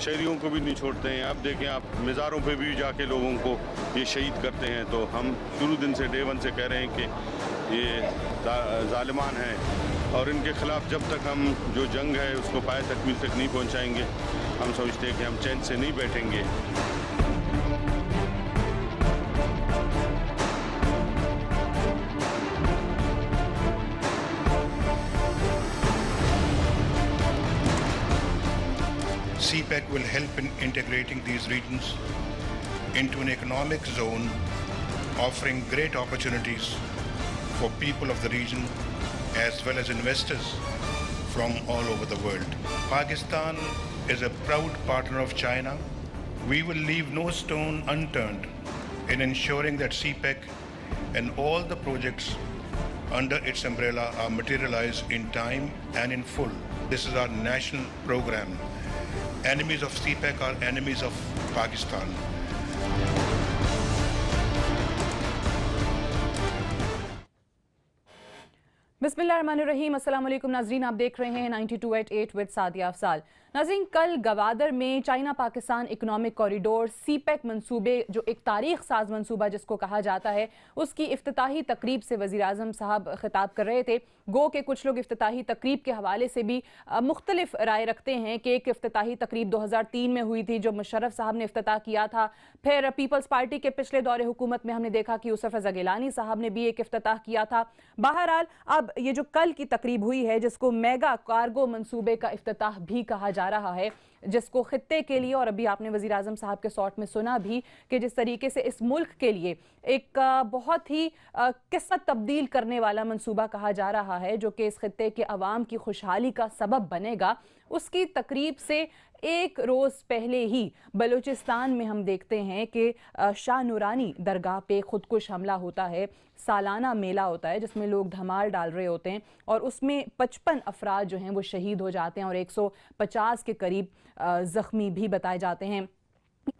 شہریوں کو بھی نہیں چھوڑتے ہیں. اب دیکھیں آپ مزاروں پہ بھی جا کے لوگوں کو یہ شہید کرتے ہیں. تو ہم شروع دن سے ڈے ون سے کہہ رہے ہیں کہ یہ ظالمان ہیں اور ان کے خلاف جب تک ہم جو جنگ ہے اس کو پائے تکمیل تک نہیں پہنچائیں گے ہم سمجھتے ہیں کہ ہم چین سے نہیں بیٹھیں گے. CPEC will help in integrating these regions into an economic zone, offering great opportunities for people of the region as well as investors from all over the world. Pakistan is a proud partner of China. We will leave no stone unturned in ensuring that CPEC and all the projects under its umbrella are materialized in time and in full. This is our national program. Enemies of CPEC are enemies of Pakistan. بسم اللہ الرحمن الرحیم. السلام علیکم ناظرین، آپ دیکھ رہے ہیں 92.8 وتھ سعدیہ افضال. ناظرین، کل گوادر میں چائنا پاکستان اکنامک کوریڈور سی پیک منصوبے جو ایک تاریخ ساز منصوبہ جس کو کہا جاتا ہے اس کی افتتاحی تقریب سے وزیر اعظم صاحب خطاب کر رہے تھے. گو کہ کچھ لوگ افتتاحی تقریب کے حوالے سے بھی مختلف رائے رکھتے ہیں کہ ایک افتتاحی تقریب 2003 میں ہوئی تھی جو مشرف صاحب نے افتتاح کیا تھا. پھر پیپلز پارٹی کے پچھلے دور حکومت میں ہم نے دیکھا کہ یوسف رضا گیلانی صاحب نے بھی ایک افتتاح کیا تھا. بہرحال اب یہ جو کل کی تقریب ہوئی ہے جس کو میگا کارگو منصوبے کا افتتاح بھی کہا جا رہا ہے، جس کو خطے کے لیے، اور ابھی آپ نے وزیر اعظم صاحب کے سوٹ میں سنا بھی کہ جس طریقے سے اس ملک کے لیے ایک بہت ہی قسمت تبدیل کرنے والا منصوبہ کہا جا رہا ہے جو کہ اس خطے کے عوام کی خوشحالی کا سبب بنے گا، اس کی تقریب سے ایک روز پہلے ہی بلوچستان میں ہم دیکھتے ہیں کہ شاہ نورانی درگاہ پہ خودکش حملہ ہوتا ہے. سالانہ میلہ ہوتا ہے جس میں لوگ دھمال ڈال رہے ہوتے ہیں اور اس میں 55 افراد جو ہیں وہ شہید ہو جاتے ہیں اور 150 کے قریب زخمی بھی بتائے جاتے ہیں.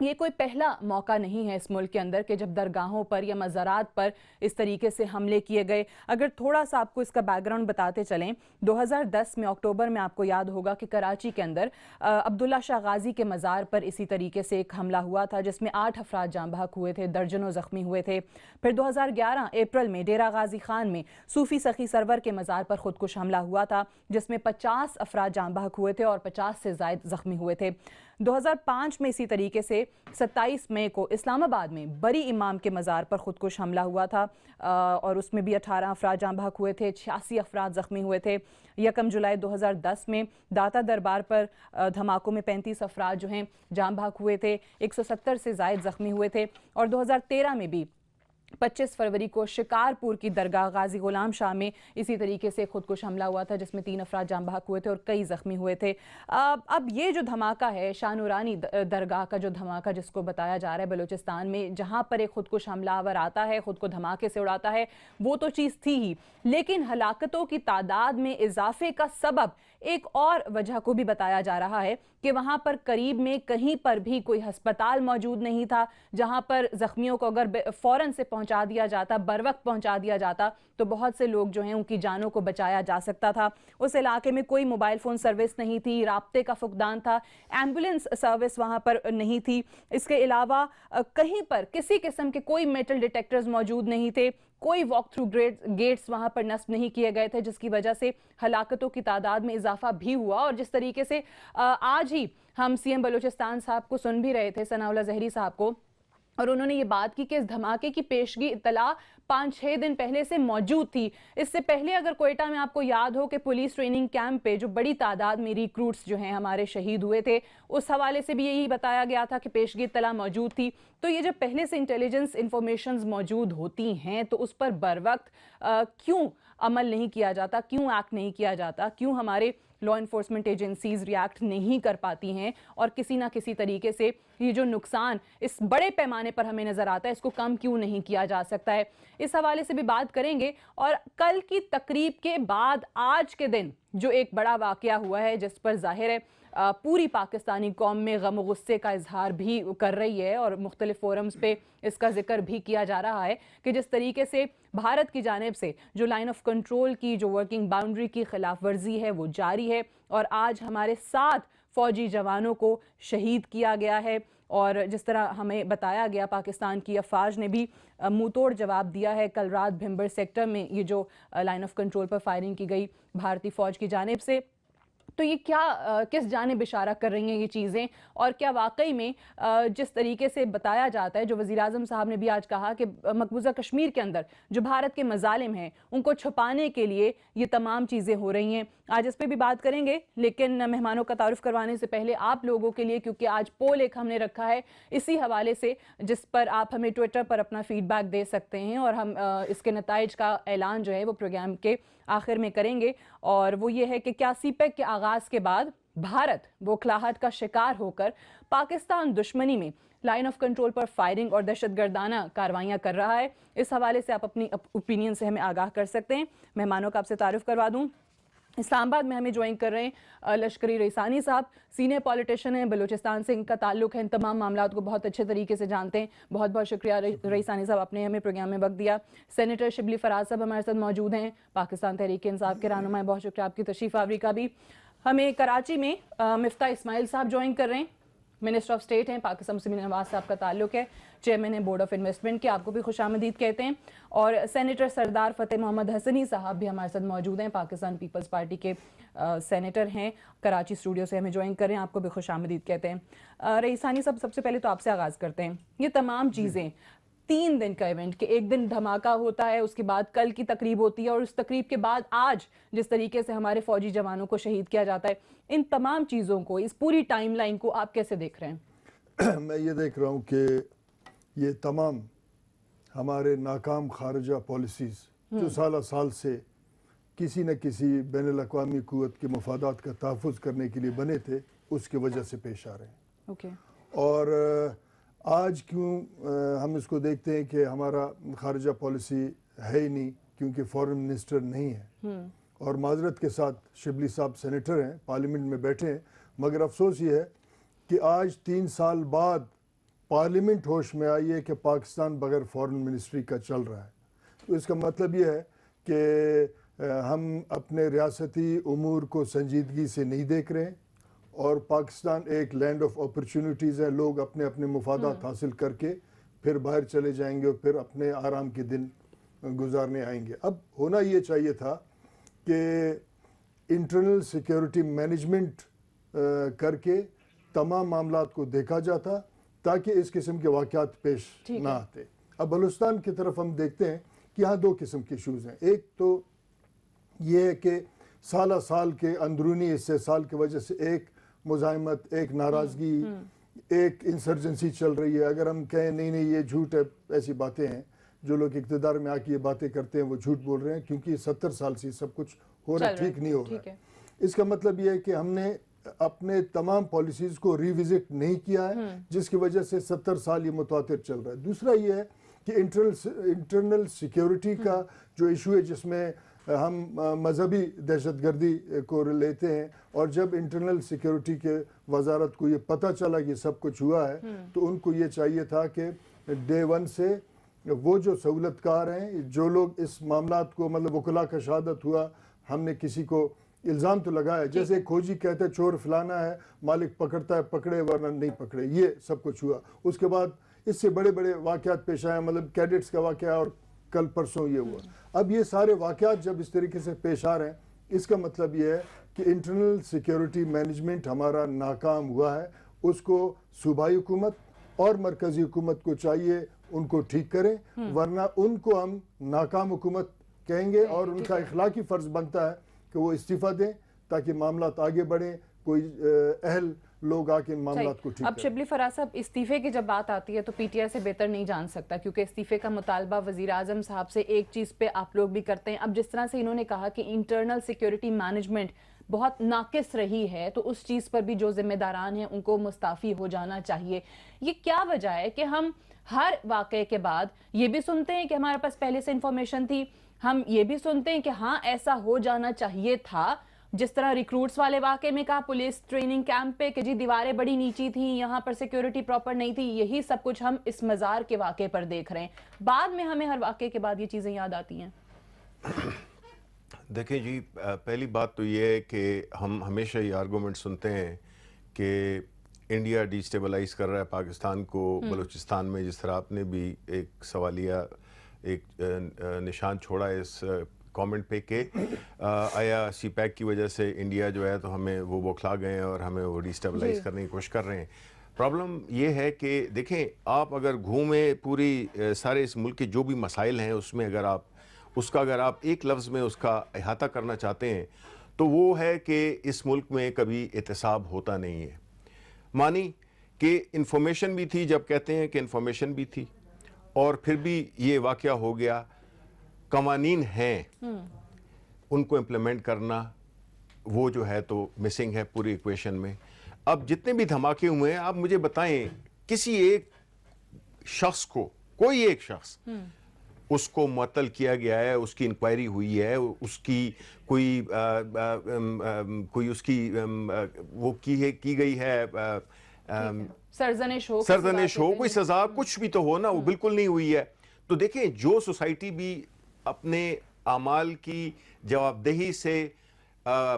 یہ کوئی پہلا موقع نہیں ہے اس ملک کے اندر کہ جب درگاہوں پر یا مزارات پر اس طریقے سے حملے کیے گئے. اگر تھوڑا سا آپ کو اس کا بیک گراؤنڈ بتاتے چلیں، 2010 میں اکتوبر میں آپ کو یاد ہوگا کہ کراچی کے اندر عبداللہ شاہ غازی کے مزار پر اسی طریقے سے ایک حملہ ہوا تھا جس میں 8 افراد جاں بحق ہوئے تھے، درجنوں زخمی ہوئے تھے. پھر 2011 اپریل میں ڈیرہ غازی خان میں صوفی سخی سرور کے مزار پر خودکش حملہ ہوا تھا جس میں 50 افراد جاں بحق ہوئے تھے اور 50 سے زائد زخمی ہوئے تھے. 2005 میں اسی طریقے سے 27 مئی کو اسلام آباد میں بری امام کے مزار پر خودکش حملہ ہوا تھا اور اس میں بھی 18 افراد جاں بحق ہوئے تھے، 86 افراد زخمی ہوئے تھے. 1 جولائی 2010 میں داتا دربار پر دھماکوں میں 35 افراد جو ہیں جاں بحق ہوئے تھے، 170 سے زائد زخمی ہوئے تھے. اور 2013 میں بھی 25 فروری کو شکارپور کی درگاہ غازی غلام شاہ میں اسی طریقے سے خودکش حملہ ہوا تھا جس میں 3 افراد جاں بحق ہوئے تھے اور کئی زخمی ہوئے تھے. اب یہ جو دھماکہ ہے شاہ نورانی درگاہ کا جو دھماکہ جس کو بتایا جا رہا ہے بلوچستان میں، جہاں پر ایک خودکش حملہ آور آتا ہے، خود کو دھماکے سے اڑاتا ہے، وہ تو چیز تھی ہی، لیکن ہلاکتوں کی تعداد میں اضافے کا سبب ایک اور وجہ کو بھی بتایا جا رہا ہے کہ وہاں پر قریب میں کہیں پر بھی کوئی ہسپتال موجود نہیں تھا جہاں پر زخمیوں کو اگر فوراً سے پہنچا دیا جاتا، بر وقت پہنچا دیا جاتا تو بہت سے لوگ جو ہیں ان کی جانوں کو بچایا جا سکتا تھا. اس علاقے میں کوئی موبائل فون سروس نہیں تھی، رابطے کا فقدان تھا، ایمبولنس سروس وہاں پر نہیں تھی. اس کے علاوہ کہیں پر کسی قسم کے کوئی میٹل ڈیٹیکٹرز موجود نہیں تھے، کوئی واک تھرو گیٹس وہاں پر نصب نہیں کیے گئے تھے، جس کی وجہ سے ہلاکتوں کی تعداد میں اضافہ بھی ہوا. اور جس طریقے سے آج ہی ہم سی ایم بلوچستان صاحب کو سن بھی رہے تھے، ثناء اللہ زہری صاحب کو، اور انہوں نے یہ بات کی کہ اس دھماکے کی پیشگی اطلاع 5-6 دن پہلے سے موجود تھی. اس سے پہلے اگر کوئٹہ میں آپ کو یاد ہو کہ پولیس ٹریننگ کیمپ پہ جو بڑی تعداد میں ریکروٹس جو ہیں ہمارے شہید ہوئے تھے، اس حوالے سے بھی یہی بتایا گیا تھا کہ پیشگی اطلاع موجود تھی. تو یہ جو پہلے سے انٹیلیجنس انفارمیشنز موجود ہوتی ہیں تو اس پر بر وقت کیوں عمل نہیں کیا جاتا، کیوں ایکٹ نہیں کیا جاتا، کیوں ہمارے لا انفورسمنٹ ایجنسیز ریاکٹ نہیں کر پاتی ہیں اور کسی نہ کسی طریقے سے یہ جو نقصان اس بڑے پیمانے پر ہمیں نظر آتا ہے اس کو کم کیوں نہیں کیا جا سکتا ہے. اس حوالے سے بھی بات کریں گے. اور کل کی تقریب کے بعد آج کے دن جو ایک بڑا واقعہ ہوا ہے جس پر ظاہر ہے پوری پاکستانی قوم میں غم و غصے کا اظہار بھی کر رہی ہے اور مختلف فورمز پہ اس کا ذکر بھی کیا جا رہا ہے کہ جس طریقے سے بھارت کی جانب سے جو لائن آف کنٹرول کی جو ورکنگ باؤنڈری کی خلاف ورزی ہے وہ جاری ہے. اور آج ہمارے 7 فوجی جوانوں کو شہید کیا گیا ہے، اور جس طرح ہمیں بتایا گیا پاکستان کی افواج نے بھی منہ توڑ جواب دیا ہے۔ کل رات بھمبر سیکٹر میں یہ جو line of control per firing کی گئی بھارتی فوج کی جانب سے، تو یہ کیا کس جانب اشارہ کر رہی ہیں یہ چیزیں، اور کیا واقعی میں جس طریقے سے بتایا جاتا ہے، جو وزیراعظم صاحب نے بھی آج کہا کہ مقبوضہ کشمیر کے اندر جو بھارت کے مظالم ہیں ان کو چھپانے کے لیے یہ تمام چیزیں ہو رہی ہیں، آج اس پہ بھی بات کریں گے۔ لیکن مہمانوں کا تعارف کروانے سے پہلے آپ لوگوں کے لیے، کیونکہ آج پول ایک ہم نے رکھا ہے اسی حوالے سے، جس پر آپ ہمیں ٹویٹر پر اپنا فیڈ بیک دے سکتے ہیں، اور ہم اس کے نتائج کا اعلان جو ہے وہ پروگرام کے آخر میں کریں گے، اور وہ یہ ہے کہ کیا سی پیک کے آغاز کے بعد بھارت بوکھلاہٹ کا شکار ہو کر پاکستان دشمنی میں line of control per firing اور دہشت گردانہ کاروائیاں کر رہا ہے؟ اس حوالے سے آپ اپنی اوپینین سے ہمیں آگاہ کر سکتے ہیں۔ مہمانوں کا آپ سے تعارف کروا دوں، اسلام آباد میں ہمیں جوائن کر رہے ہیں لشکری ریسانی صاحب، سینئر پولیٹیشین ہیں، بلوچستان سے ان کا تعلق ہے، ان تمام معاملات کو بہت اچھے طریقے سے جانتے ہیں۔ بہت بہت شکریہ ریسانی صاحب، آپ نے ہمیں پروگرام میں وقت دیا۔ سینیٹر شبلی فراز صاحب ہمارے ساتھ موجود ہیں، پاکستان تحریک انصاف کے رہنما، بہت شکریہ آپ کی تشریف آوری کا بھی۔ ہمیں کراچی میں مفتاح اسماعیل صاحب جوائن کر رہے ہیں، منسٹر آف اسٹیٹ ہیں، پاکستان مسلم نواز صاحب کا تعلق ہے، چیئرمین ہیں بورڈ آف انویسٹمنٹ کے، آپ کو بھی خوش آمدید کہتے ہیں۔ اور سینیٹر سردار فتح محمد حسنی صاحب بھی ہمارے ساتھ موجود ہیں، پاکستان پیپلز پارٹی کے سینیٹر ہیں، کراچی اسٹوڈیو سے ہمیں جوائن کر رہے ہیں، آپ کو بھی خوش آمدید کہتے ہیں۔ ریسانی صاحب، سب سے پہلے تو آپ سے آغاز کرتے ہیں، یہ تمام چیزیں 3 دن کا ایونٹ، کہ ایک دن دھماکہ ہوتا ہے، اس کے بعد کل کی تقریب ہوتی ہے، اور اس تقریب کے بعد آج جس طریقے سے ہمارے فوجی جوانوں کو شہید کیا جاتا ہے، ان تمام چیزوں کو، اس پوری ٹائم لائن کو آپ کیسے دیکھ رہے ہیں؟ میں یہ دیکھ رہا ہوں کہ یہ تمام ہمارے ناکام خارجہ پالیسیز جو سالہ سال سے کسی نہ کسی بین الاقوامی قوت کے مفادات کا تحفظ کرنے کے لیے بنے تھے، اس کی وجہ سے پیش آ رہے ہیں۔ اور آج کیوں ہم اس کو دیکھتے ہیں کہ ہمارا خارجہ پالیسی ہے ہی نہیں، کیونکہ فورن منسٹر نہیں ہے، اور معذرت کے ساتھ شبلی صاحب سینیٹر ہیں، پارلیمنٹ میں بیٹھے ہیں، مگر افسوس یہ ہے کہ آج 3 سال بعد پارلیمنٹ ہوش میں آئی ہے کہ پاکستان بغیر فورن منسٹری کا چل رہا ہے۔ تو اس کا مطلب یہ ہے کہ ہم اپنے ریاستی امور کو سنجیدگی سے نہیں دیکھ رہے ہیں، اور پاکستان ایک لینڈ آف اپرچونٹیز ہے، لوگ اپنے اپنے مفادات حاصل کر کے پھر باہر چلے جائیں گے اور پھر اپنے آرام کے دن گزارنے آئیں گے۔ اب ہونا یہ چاہیے تھا کہ انٹرنل سیکیورٹی مینجمنٹ کر کے تمام معاملات کو دیکھا جاتا تاکہ اس قسم کے واقعات پیش نہ آتے۔ اب بلوچستان کی طرف ہم دیکھتے ہیں کہ یہاں 2 قسم کے ایشوز ہیں۔ ایک تو یہ ہے کہ سالہ سال کے اندرونی استحصال کی وجہ سے ایک مزاحمت، ایک ناراضگی، ایک انسرجنسی چل رہی ہے۔ اگر ہم کہیں نہیں یہ جھوٹ ہے، ایسی باتیں ہیں، جو لوگ اقتدار میں آ کے یہ باتیں کرتے ہیں وہ جھوٹ بول رہے ہیں، کیونکہ 70 سال سے سب کچھ ہو رہا ہے، ٹھیک نہیں ہو رہا ہے۔ اس کا مطلب یہ ہے کہ ہم نے اپنے تمام پالیسیز کو ریوزٹ نہیں کیا ہے، جس کی وجہ سے 70 سال یہ متواتر چل رہا ہے۔ دوسرا یہ ہے کہ انٹرنل سیکیورٹی کا جو ایشو ہے، جس میں ہم مذہبی دہشت گردی کو لیتے ہیں، اور جب انٹرنل سیکیورٹی کے وزارت کو یہ پتہ چلا کہ سب کچھ ہوا ہے، تو ان کو یہ چاہیے تھا کہ ڈے 1 سے وہ جو سہولت کار ہیں، جو لوگ اس معاملات کو، مطلب وکلا کا شہادت ہوا، ہم نے کسی کو الزام تو لگایا، جیسے ایک کھوجی کہتا ہے چور فلانا ہے، مالک پکڑتا ہے پکڑے ورنہ نہیں پکڑے، یہ سب کچھ ہوا۔ اس کے بعد اس سے بڑے بڑے واقعات پیش آئے، مطلب کیڈٹس کا واقعہ، اور کل پرسوں یہ ہوا۔ اب یہ سارے واقعات جب اس طریقے سے پیش آ رہے ہیں، اس کا مطلب یہ ہے کہ انٹرنل سیکیورٹی مینجمنٹ ہمارا ناکام ہوا ہے۔ اس کو صوبائی حکومت اور مرکزی حکومت کو چاہیے ان کو ٹھیک کریں، ورنہ ان کو ہم ناکام حکومت کہیں گے، اور ان کا اخلاقی فرض بنتا ہے کہ وہ استعفیٰ دیں تاکہ معاملات آگے بڑھیں، کوئی اہل لوگ آ کے معاملات کو ٹھیک کریں۔ اب شبلی فراز صاحب، استعفے کی جب بات آتی ہے تو پی ٹی آئی سے بہتر نہیں جان سکتا، کیونکہ استعفے کا مطالبہ وزیر اعظم صاحب سے ایک چیز پہ آپ لوگ بھی کرتے ہیں۔ اب جس طرح سے انہوں نے کہا کہ انٹرنل سیکیورٹی مینجمنٹ بہت ناقص رہی ہے، تو اس چیز پر بھی جو ذمہ داران ہیں ان کو مستعفی ہو جانا چاہیے۔ یہ کیا وجہ ہے کہ ہم ہر واقعے کے بعد یہ بھی سنتے ہیں کہ ہمارے پاس پہلے سے انفارمیشن تھی، ہم یہ بھی سنتے ہیں کہ ہاں ایسا ہو جانا چاہیے تھا، جس طرح ریکروٹس والے واقعے میں کہا پولیس ٹریننگ کیمپ پہ کہ جی دیواریں بڑی نیچی تھیں، یہاں پر سیکیورٹی پراپر نہیں تھی، یہی سب کچھ ہم اس مزار کے واقعے پر دیکھ رہے ہیں۔ بعد میں ہمیں ہر واقعے کے بعد یہ چیزیں یاد آتی ہیں۔ دیکھیں جی، پہلی بات تو یہ ہے کہ ہم ہمیشہ یہ آرگومنٹ سنتے ہیں کہ انڈیا ڈیسٹیبلائز کر رہا ہے پاکستان کو بلوچستان میں، جس طرح آپ نے بھی ایک سوالیہ ایک نشان چھوڑا ہے اس کامنٹ پہ کہ آیا سی پیک کی وجہ سے انڈیا جو ہے تو ہمیں وہ بوکھلا گئے ہیں اور ہمیں وہ ڈیسٹیبلائز کرنے کی کوشش کر رہے ہیں. پرابلم یہ ہے کہ دیکھیں آپ اگر گھومیں پوری سارے اس ملک کے جو بھی مسائل ہیں اس میں اگر آپ ایک لفظ میں اس کا احاطہ کرنا چاہتے ہیں تو وہ ہے کہ اس ملک میں کبھی احتساب ہوتا نہیں ہے. مانی کہ انفارمیشن بھی تھی، جب کہتے ہیں کہ انفارمیشن بھی تھی اور پھر بھی یہ واقعہ ہو گیا. قوانین ہیں، ان کو امپلیمنٹ کرنا وہ جو ہے تو مسنگ ہے پوری ایکویشن میں. اب جتنے بھی دھماکے ہوئے ہیں آپ مجھے بتائیں کسی ایک شخص کو، کوئی ایک شخص اس کو معطل کیا گیا ہے، اس کی انکوائری ہوئی ہے، اس کی کوئی اس کی وہ کی گئی ہے سرزنش ہو، کوئی سزا کچھ بھی تو ہو نا، وہ بالکل نہیں ہوئی ہے. تو دیکھیں جو سوسائٹی بھی اپنے اعمال کی جواب دہی سے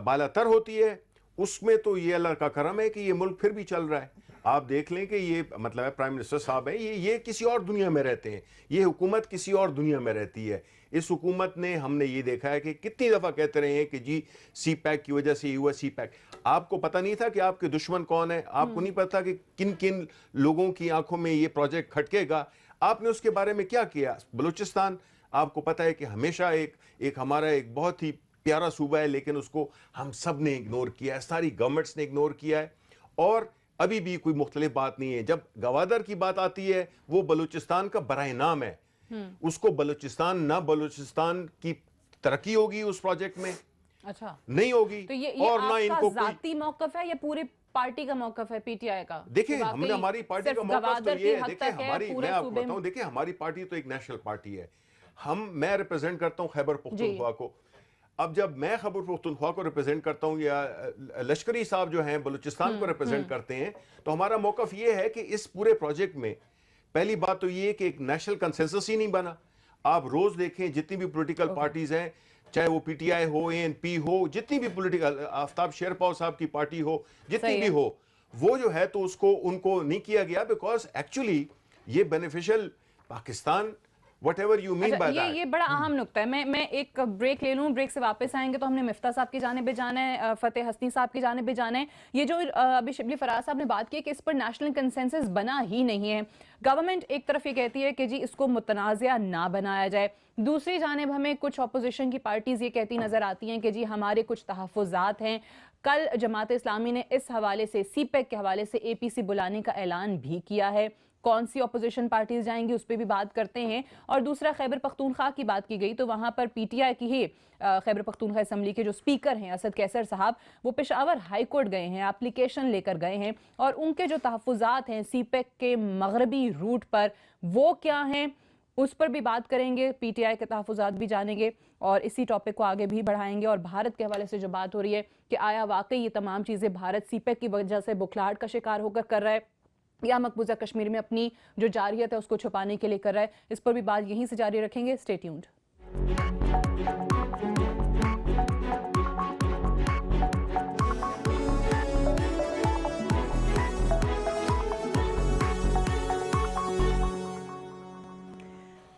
بالاتر ہوتی ہے اس میں تو یہ اللہ کا کرم ہے کہ یہ ملک پھر بھی چل رہا ہے. آپ دیکھ لیں کہ یہ مطلب ہے پرائم منسٹر صاحب ہیں، یہ کسی اور دنیا میں رہتے ہیں، یہ حکومت کسی اور دنیا میں رہتی ہے. اس حکومت نے ہم نے یہ دیکھا ہے کہ کتنی دفعہ کہتے رہے ہیں کہ جی سی پیک کی وجہ سے یہ ہوا. سی پیک آپ کو پتہ نہیں تھا کہ آپ کے دشمن کون ہیں؟ آپ کو نہیں پتا کہ کن کن لوگوں کی آنکھوں میں یہ پروجیکٹ کھٹکے گا؟ آپ نے اس کے بارے میں کیا کیا؟ بلوچستان آپ کو پتہ ہے کہ ہمیشہ ایک ہمارا ایک بہت ہی پیارا صوبہ ہے، لیکن اس کو ہم سب نے اگنور کیا ہے، ساری گورنمنٹس نے اگنور کیا ہے. اور ابھی بھی کوئی مختلف بات نہیں ہے. جب گوادر کی بات آتی ہے وہ بلوچستان کا برائے نام ہے، اس کو بلوچستان کی ترقی ہوگی اس پروجیکٹ میں اچھا نہیں ہوگی. تو یہ اور نہ ان کو ذاتی موقف ہے یا پورے پارٹی کا موقف ہے، پی ٹی آئی کا؟ دیکھیں ہم نے ہماری پارٹی کا موقف تو یہ ہے، دیکھیں ہماری میں آپ کو صوبے بتاؤں، دیکھیں ہماری پارٹی تو ایک نیشنل پارٹی ہے. میں ریپرزینٹ کرتا ہوں خیبر پختونخوا کو. اب جب میں خیبر پختونخوا کو ریپرزینٹ کرتا ہوں یا لشکری صاحب جو ہیں بلوچستان کو ریپرزینٹ کرتے ہیں، تو ہمارا موقف یہ ہے کہ اس پورے پروجیکٹ میں پہلی بات تو یہ کہ ایک نیشنل کنسنسس ہی نہیں بنا. آپ روز دیکھیں جتنی بھی پولیٹیکل پارٹیز ہیں، چاہے وہ P T I who, a N P ہو، جتنی بھی پولیٹیکل، آفتاب شیرپاؤ صاحب کی پارٹی ہو، جتنی بھی ہو، وہ جو ہے تو ان کو نہیں کیا گیا بیکاز ایکچولی یہ beneficial Pakistan what ever you mean by that. یہ بڑا اہم نقطہ ہے. میں ایک بریک لے لوں، بریک سے واپس آئیں گے تو ہم نے مفتاح صاحب کی جانب بھی جانا ہے، فتح حسنی صاحب کی جانب بھی جانا ہے. یہ جو ابھی شبلی فراز صاحب نے بات کی کہ اس پر نیشنل کنسنسس بنا ہی نہیں ہے. گورنمنٹ ایک طرف یہ کہتی ہے کہ جی اس کو متنازع نہ بنایا جائے، دوسری جانب ہمیں کچھ اپوزیشن کی پارٹیز یہ کہتی نظر آتی ہیں کہ جی ہمارے کچھ تحفظات ہیں. کل جماعت اسلامی نے اس حوالے سے سی پیک کے حوالے سے اے پی سی بلانے کا اعلان بھی کیا ہے. کون سی اپوزیشن پارٹیز جائیں گی اس پہ بھی بات کرتے ہیں. اور دوسرا خیبر پختونخوا کی بات کی گئی تو وہاں پر پی ٹی آئی کی ہی خیبر پختونخوا اسمبلی کے جو سپیکر ہیں اسد کیسر صاحب، وہ پشاور ہائی کورٹ گئے ہیں، اپلیکیشن لے کر گئے ہیں، اور ان کے جو تحفظات ہیں سی پیک کے مغربی روٹ پر وہ کیا ہیں اس پر بھی بات کریں گے. پی ٹی آئی کے تحفظات بھی جانیں گے اور اسی ٹاپک کو آگے بھی بڑھائیں گے. اور بھارت کے حوالے سے جو بات ہو رہی ہے کہ آیا واقعی یہ تمام چیزیں بھارت سی پیک کی وجہ سے بکھلاہٹ کا شکار ہو کر رہا ہے یا مقبوضہ کشمیر میں اپنی جو جارحیت ہے اس کو چھپانے کے لیے کر رہا ہے، اس پر بھی بات یہیں سے جاری رکھیں گے. Stay tuned.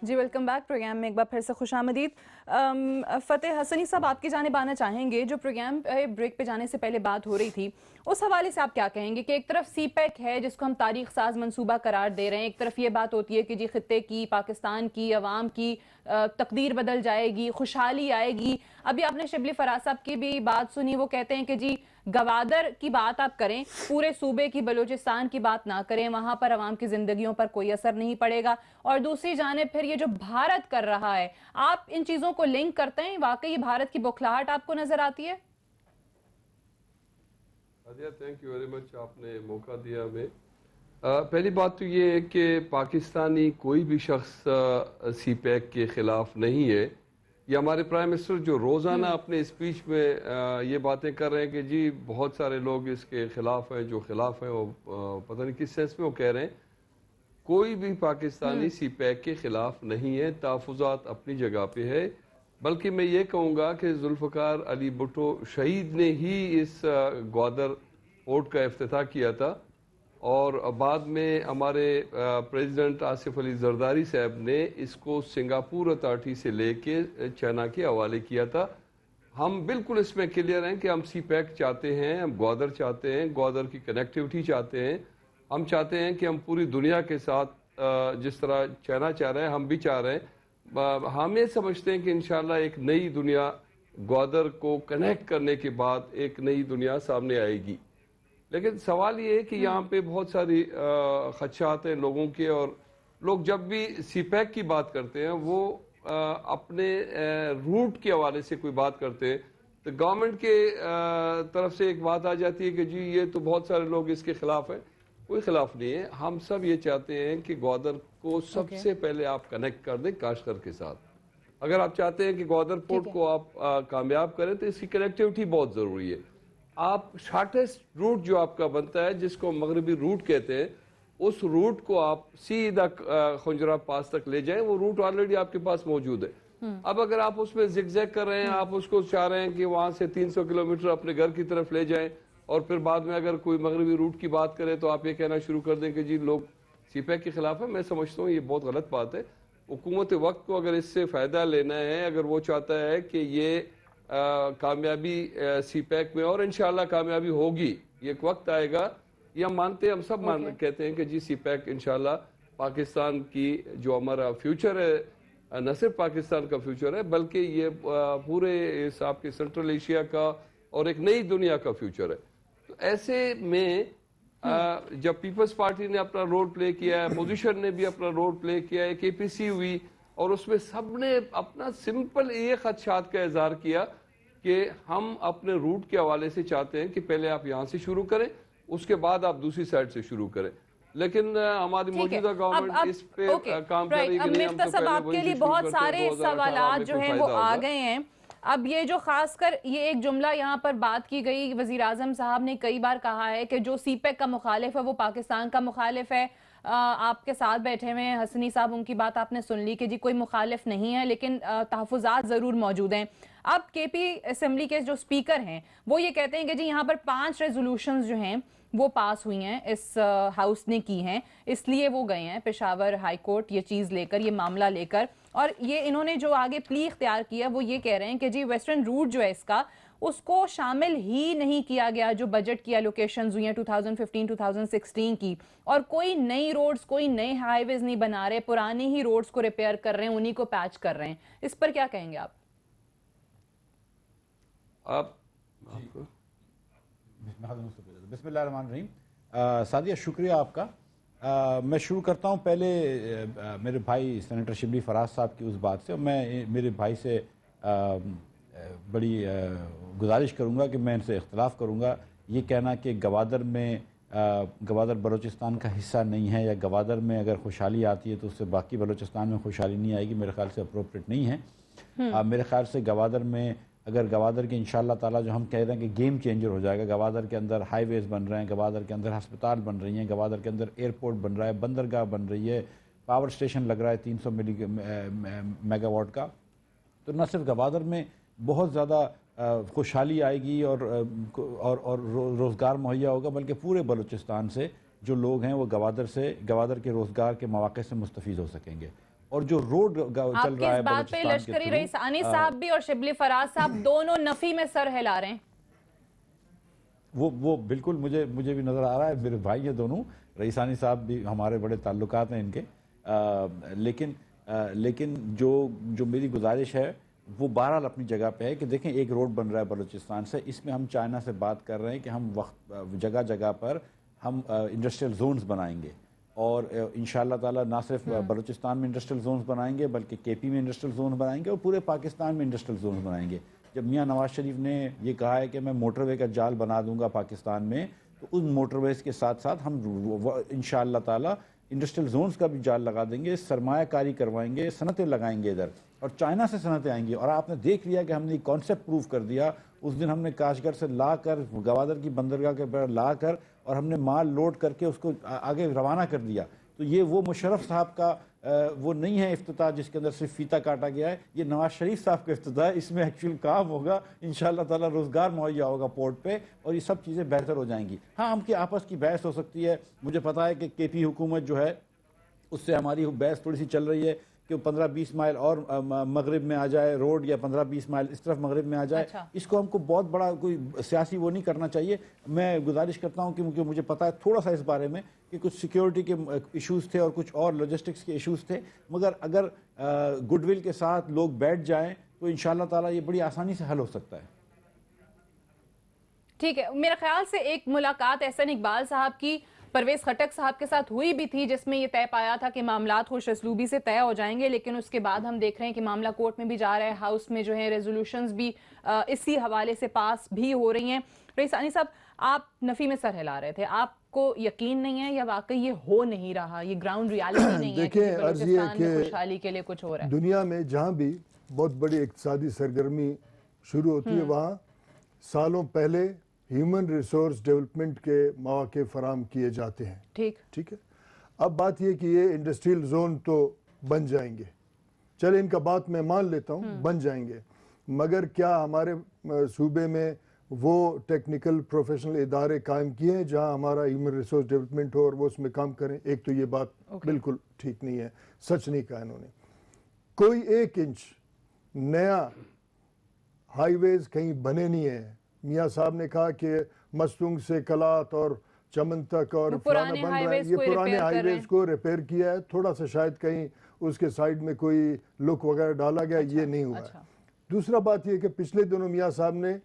جی ویلکم بیک. پروگرام میں ایک بار پھر سے خوش آمدید. فتح حسنی صاحب آپ کی جانب آنا چاہیں گے. جو پروگرام بریک پہ جانے سے پہلے بات ہو رہی تھی اس حوالے سے آپ کیا کہیں گے کہ ایک طرف سی پیک ہے جس کو ہم تاریخ ساز منصوبہ قرار دے رہے ہیں، ایک طرف یہ بات ہوتی ہے کہ جی خطے کی، پاکستان کی عوام کی تقدیر بدل جائے گی، خوشحالی آئے گی. ابھی آپ نے شبلی فراز صاحب کی بھی بات سنی، وہ کہتے ہیں کہ جی گوادر کی بات آپ کریں، پورے صوبے کی بلوچستان کی بات نہ کریں، وہاں پر عوام کی زندگیوں پر کوئی اثر نہیں پڑے گا. اور دوسری جانب پھر یہ جو بھارت کر رہا ہے، آپ ان چیزوں کو لنک کرتے ہیں؟ واقعی بھارت کی بوکھلاہٹ آپ کو نظر آتی ہے؟ تھینک یو ویری مچ، آپ نے موقع دیا ہمیں. پہلی بات تو یہ ہے کہ پاکستانی کوئی بھی شخص سی پیک کے خلاف نہیں ہے. یہ ہمارے پرائم منسٹر جو روزانہ اپنے اسپیچ میں یہ باتیں کر رہے ہیں کہ جی بہت سارے لوگ اس کے خلاف ہیں، جو خلاف ہیں وہ پتہ نہیں کس سینس میں وہ کہہ رہے ہیں. کوئی بھی پاکستانی سی پیک کے خلاف نہیں ہے، تحفظات اپنی جگہ پہ ہے. بلکہ میں یہ کہوں گا کہ ذوالفقار علی بھٹو شہید نے ہی اس گوادر پورٹ کا افتتاح کیا تھا، اور بعد میں ہمارے پریزیڈنٹ آصف علی زرداری صاحب نے اس کو سنگاپور اتھارٹی سے لے کے چائنا کے حوالے کیا تھا۔ ہم بالکل اس میں کلیئر ہیں کہ ہم سی پیک چاہتے ہیں، ہم گوادر چاہتے ہیں، گوادر کی کنیکٹیوٹی چاہتے ہیں، ہم چاہتے ہیں کہ ہم پوری دنیا کے ساتھ جس طرح چائنا چاہ رہے ہیں ہم بھی چاہ رہے ہیں۔ ہم یہ سمجھتے ہیں کہ انشاءاللہ ایک نئی دنیا گوادر کو کنیکٹ کرنے کے بعد ایک نئی دنیا سامنے آئے گی۔ لیکن سوال یہ ہے کہ یہاں پہ بہت ساری خدشات ہیں لوگوں کے، اور لوگ جب بھی سی پیک کی بات کرتے ہیں وہ اپنے روٹ کے حوالے سے کوئی بات کرتے ہیں تو گورنمنٹ کے طرف سے ایک بات آ جاتی ہے کہ جی یہ تو بہت سارے لوگ اس کے خلاف ہیں۔ کوئی خلاف نہیں ہے، ہم سب یہ چاہتے ہیں کہ گوادر کو سب سے پہلے آپ کنیکٹ کر دیں کاشغر کے ساتھ۔ اگر آپ چاہتے ہیں کہ گوادر پورٹ کو آپ کامیاب کریں تو اس کی کنیکٹیوٹی بہت ضروری ہے۔ آپ شارٹیسٹ روٹ جو آپ کا بنتا ہے جس کو مغربی روٹ کہتے ہیں، اس روٹ کو آپ سیدھا خنجرہ پاس تک لے جائیں، وہ روٹ آلریڈی آپ کے پاس موجود ہے۔ اب اگر آپ اس میں زگ زیگ کر رہے ہیں، آپ اس کو چاہ رہے ہیں کہ وہاں سے 300 کلومیٹر اپنے گھر کی طرف لے جائیں، اور پھر بعد میں اگر کوئی مغربی روٹ کی بات کرے تو آپ یہ کہنا شروع کر دیں کہ جی لوگ سی پیک کے خلاف ہیں، میں سمجھتا ہوں یہ بہت غلط بات ہے۔ حکومت وقت کو اگر اس سے فائدہ لینا ہے، اگر وہ چاہتا ہے کہ یہ کامیابی سی پیک میں، اور انشاءاللہ کامیابی ہوگی، یہ ایک وقت آئے گا، یہ ہم مانتے ہیں، ہم سب کہتے ہیں کہ جی سی پیک انشاءاللہ پاکستان کی جو ہمارا فیوچر ہے، نہ صرف پاکستان کا فیوچر ہے بلکہ یہ پورے حساب کے سنٹرل ایشیا کا اور ایک نئی دنیا کا فیوچر ہے۔ تو ایسے میں جب پیپلز پارٹی نے اپنا رول پلے کیا ہے، اپوزیشن نے بھی اپنا رول پلے کیا ہے، کے پی سی ہوئی، اور اس میں سب نے اپنا سمپل یہ خدشات کا اظہار کیا کہ ہم اپنے روٹ کے حوالے سے چاہتے ہیں کہ پہلے آپ یہاں سے شروع کریں، اس کے بعد آپ دوسری سائڈ سے شروع کریں۔ لیکن ہماری موجودہ گورنمنٹ اس پہ کام کر رہی ہے کہ نہیں، ہم تو پہلے آپ کے لیے بہت سارے سوالات جو ہیں وہ آ گئے ہیں۔ اب یہ جو خاص کر یہ ایک جملہ یہاں پر بات کی گئی، وزیر اعظم صاحب نے کئی بار کہا ہے کہ جو سی پیک کا مخالف ہے وہ پاکستان کا مخالف ہے۔ آپ کے ساتھ بیٹھے ہوئے ہیں حسنی صاحب، ان کی بات آپ نے سن لی کہ جی کوئی مخالف نہیں ہے، لیکن تحفظات ضرور موجود ہیں۔ اب کے پی اسمبلی کے جو سپیکر ہیں وہ یہ کہتے ہیں کہ جی یہاں پر 5 ریزولوشنز جو ہیں وہ پاس ہوئی ہیں، اس ہاؤس نے کی ہیں، اس لیے وہ گئے ہیں پشاور ہائی کورٹ یہ چیز لے کر، یہ معاملہ لے کر، اور یہ انہوں نے جو آگے پلی اختیار کیا وہ یہ کہہ رہے ہیں کہ جی ویسٹرن روٹ جو ہے اس کا، اس کو شامل ہی نہیں کیا گیا جو بجٹ کی ایلوکیشنز ہوئی ہیں 2015-2016 کی، اور کوئی نئی روڈز، کوئی نئے ہائی ویز نہیں بنا رہے، پرانی ہی روڈز کو ریپیئر کر رہے ہیں، انہی کو پیچ کر رہے ہیں۔ اس پر کیا کہیں گے آپ؟ بسم اللہ الرحمن الرحیم۔ سعدیہ شکریہ آپ کا۔ میں شروع کرتا ہوں پہلے میرے بھائی سینیٹر شبلی فراز صاحب کی اس بات سے، میں میرے بھائی سے بڑی گزارش کروں گا کہ میں ان سے اختلاف کروں گا، یہ کہنا کہ گوادر بلوچستان کا حصہ نہیں ہے، یا گوادر میں اگر خوشحالی آتی ہے تو اس سے باقی بلوچستان میں خوشحالی نہیں آئے گی، میرے خیال سے اپروپریٹ نہیں ہے۔ میرے خیال سے گوادر میں اگر گوادر کے انشاءاللہ تعالیٰ جو ہم کہہ رہے ہیں کہ گیم چینجر ہو جائے گا، گوادر کے اندر ہائی ویز بن رہے ہیں، گوادر کے اندر ہسپتال بن رہی ہیں، گوادر کے اندر ایئرپورٹ بن رہا ہے، بندرگاہ بن رہی ہے، پاور سٹیشن لگ رہا ہے 300 میگا واٹ کا، تو نہ صرف گوادر میں بہت زیادہ خوشحالی آئے گی اور روزگار مہیا ہوگا، بلکہ پورے بلوچستان سے جو لوگ ہیں وہ گوادر کے روزگار کے مواقع سے مستفید ہو سکیں گے۔ اور جو روڈ چل رہا ہے آپ بات پہ لشکری رئیسانی صاحب بھی اور شبلی فراز صاحب دونوں نفی میں سر ہلا رہے ہیں۔ وہ بالکل مجھے بھی نظر آ رہا ہے، میرے بھائی ہیں دونوں، رئیسانی صاحب بھی ہمارے بڑے تعلقات ہیں ان کے، لیکن جو میری گزارش ہے وہ بہرحال اپنی جگہ پہ ہے کہ دیکھیں ایک روڈ بن رہا ہے بلوچستان سے، اس میں ہم چائنا سے بات کر رہے ہیں کہ ہم جگہ جگہ پر ہم انڈسٹریل زونز بنائیں گے، اور انشاءاللہ تعالیٰ نہ صرف بلوچستان میں انڈسٹریل زونز بنائیں گے بلکہ کے پی میں انڈسٹریل زونز بنائیں گے، اور پورے پاکستان میں انڈسٹریل زونز بنائیں گے۔ جب میاں نواز شریف نے یہ کہا ہے کہ میں موٹر وے کا جال بنا دوں گا پاکستان میں، تو ان موٹر ویز کے ساتھ ساتھ ہم انشاءاللہ تعالیٰ انڈسٹریل زونز کا بھی جال لگا دیں گے، سرمایہ کاری کروائیں گے، صنعتیں لگائیں گے ادھر، اور چائنا سے صنعتیں آئیں گی۔ اور آپ نے دیکھ لیا کہ ہم نے کانسیپٹ پروف کر دیا، اس دن ہم نے کاشغر سے لا کر گوادر کی بندرگاہ کے پر لا کر، اور ہم نے مال لوڈ کر کے اس کو آگے روانہ کر دیا۔ تو یہ وہ مشرف صاحب کا وہ نہیں ہے افتتاح جس کے اندر صرف فیتا کاٹا گیا ہے. یہ نواز شریف صاحب کا افتتاح ہے. اس میں ایکچوئل کام ہوگا, انشاءاللہ تعالی روزگار مہیا ہوگا پورٹ پہ, اور یہ سب چیزیں بہتر ہو جائیں گی. ہاں, ہم کی آپس کی بحث ہو سکتی ہے. مجھے پتا ہے کہ کے پی حکومت جو ہے اس سے ہماری بحث تھوڑی سی چل رہی ہے کہ 15-20 مائل اور مغرب میں آ جائے روڈ, یا 15-20 مائل اس طرف مغرب میں آ جائے. اس کو ہم کو بہت بڑا کوئی سیاسی وہ نہیں کرنا چاہیے. میں گزارش کرتا ہوں کہ مجھے پتا ہے تھوڑا سا اس بارے میں کہ کچھ سیکیورٹی کے ایشوز تھے اور کچھ اور لاجسٹکس کے ایشوز تھے, مگر اگر گڈ ول کے ساتھ لوگ بیٹھ جائیں تو انشاءاللہ تعالی یہ بڑی آسانی سے حل ہو سکتا ہے. ٹھیک ہے, میرے خیال سے ایک ملاقات احسن اقبال صاحب کی پرویز خٹک صاحب کے ساتھ ہوئی بھی تھی, جس میں یہ طے پایا تھا کہ معاملات خوش اسلوبی سے طے ہو جائیں گے, لیکن اس کے بعد ہم دیکھ رہے ہیں کہ معاملہ کورٹ میں بھی جا رہا ہے, ہاؤس میں جو ہے ریزولوشنز بھی اسی حوالے سے پاس بھی ہو رہی ہیں. رئیس ثانی صاحب, آپ نفی میں سر ہلا رہے تھے, آپ کو یقین نہیں ہے یا واقعی یہ ہو نہیں رہا, یہ گراؤنڈ ریالٹی نہیں ہے کہ بلوچستان میں خوشحالی کے لیے کچھ ہو رہا ہے؟ دنیا میں جہاں بھی بہت بڑی اقتصادی سرگرمی شروع ہوتی ہے وہاں سالوں پہلے ہیومن ریسورس ڈیولپمنٹ کے مواقع فراہم کیے جاتے ہیں. ٹھیک ہے. اب بات یہ کہ یہ انڈسٹریل زون تو بن جائیں گے, چلے ان کا بات میں مان لیتا ہوں بن جائیں گے, مگر کیا ہمارے صوبے میں وہ ٹیکنیکل پروفیشنل ادارے قائم کیے ہیں جہاں ہمارا ہیومن ریسورس ڈیولپمنٹ ہو اور وہ اس میں کام کریں؟ ایک تو یہ بات بالکل ٹھیک نہیں ہے, سچ نہیں کہا انہوں نے. کوئی 1 انچ نیا ہائی ویز کہیں بنے نہیں ہے. میاں صاحب نے کہا کہ مستونگ سے کلات اور چمن تک اور فلانا بن رہا ہے, یہ پرانے ہائی ویز کو ریپیئر کیا ہے, تھوڑا سا شاید کہیں اس کے سائیڈ میں کوئی لک وغیرہ ڈالا گیا, یہ نہیں ہوا ہے. دوسرا بات یہ کہ پچھلے دنوں میاں صاحب نے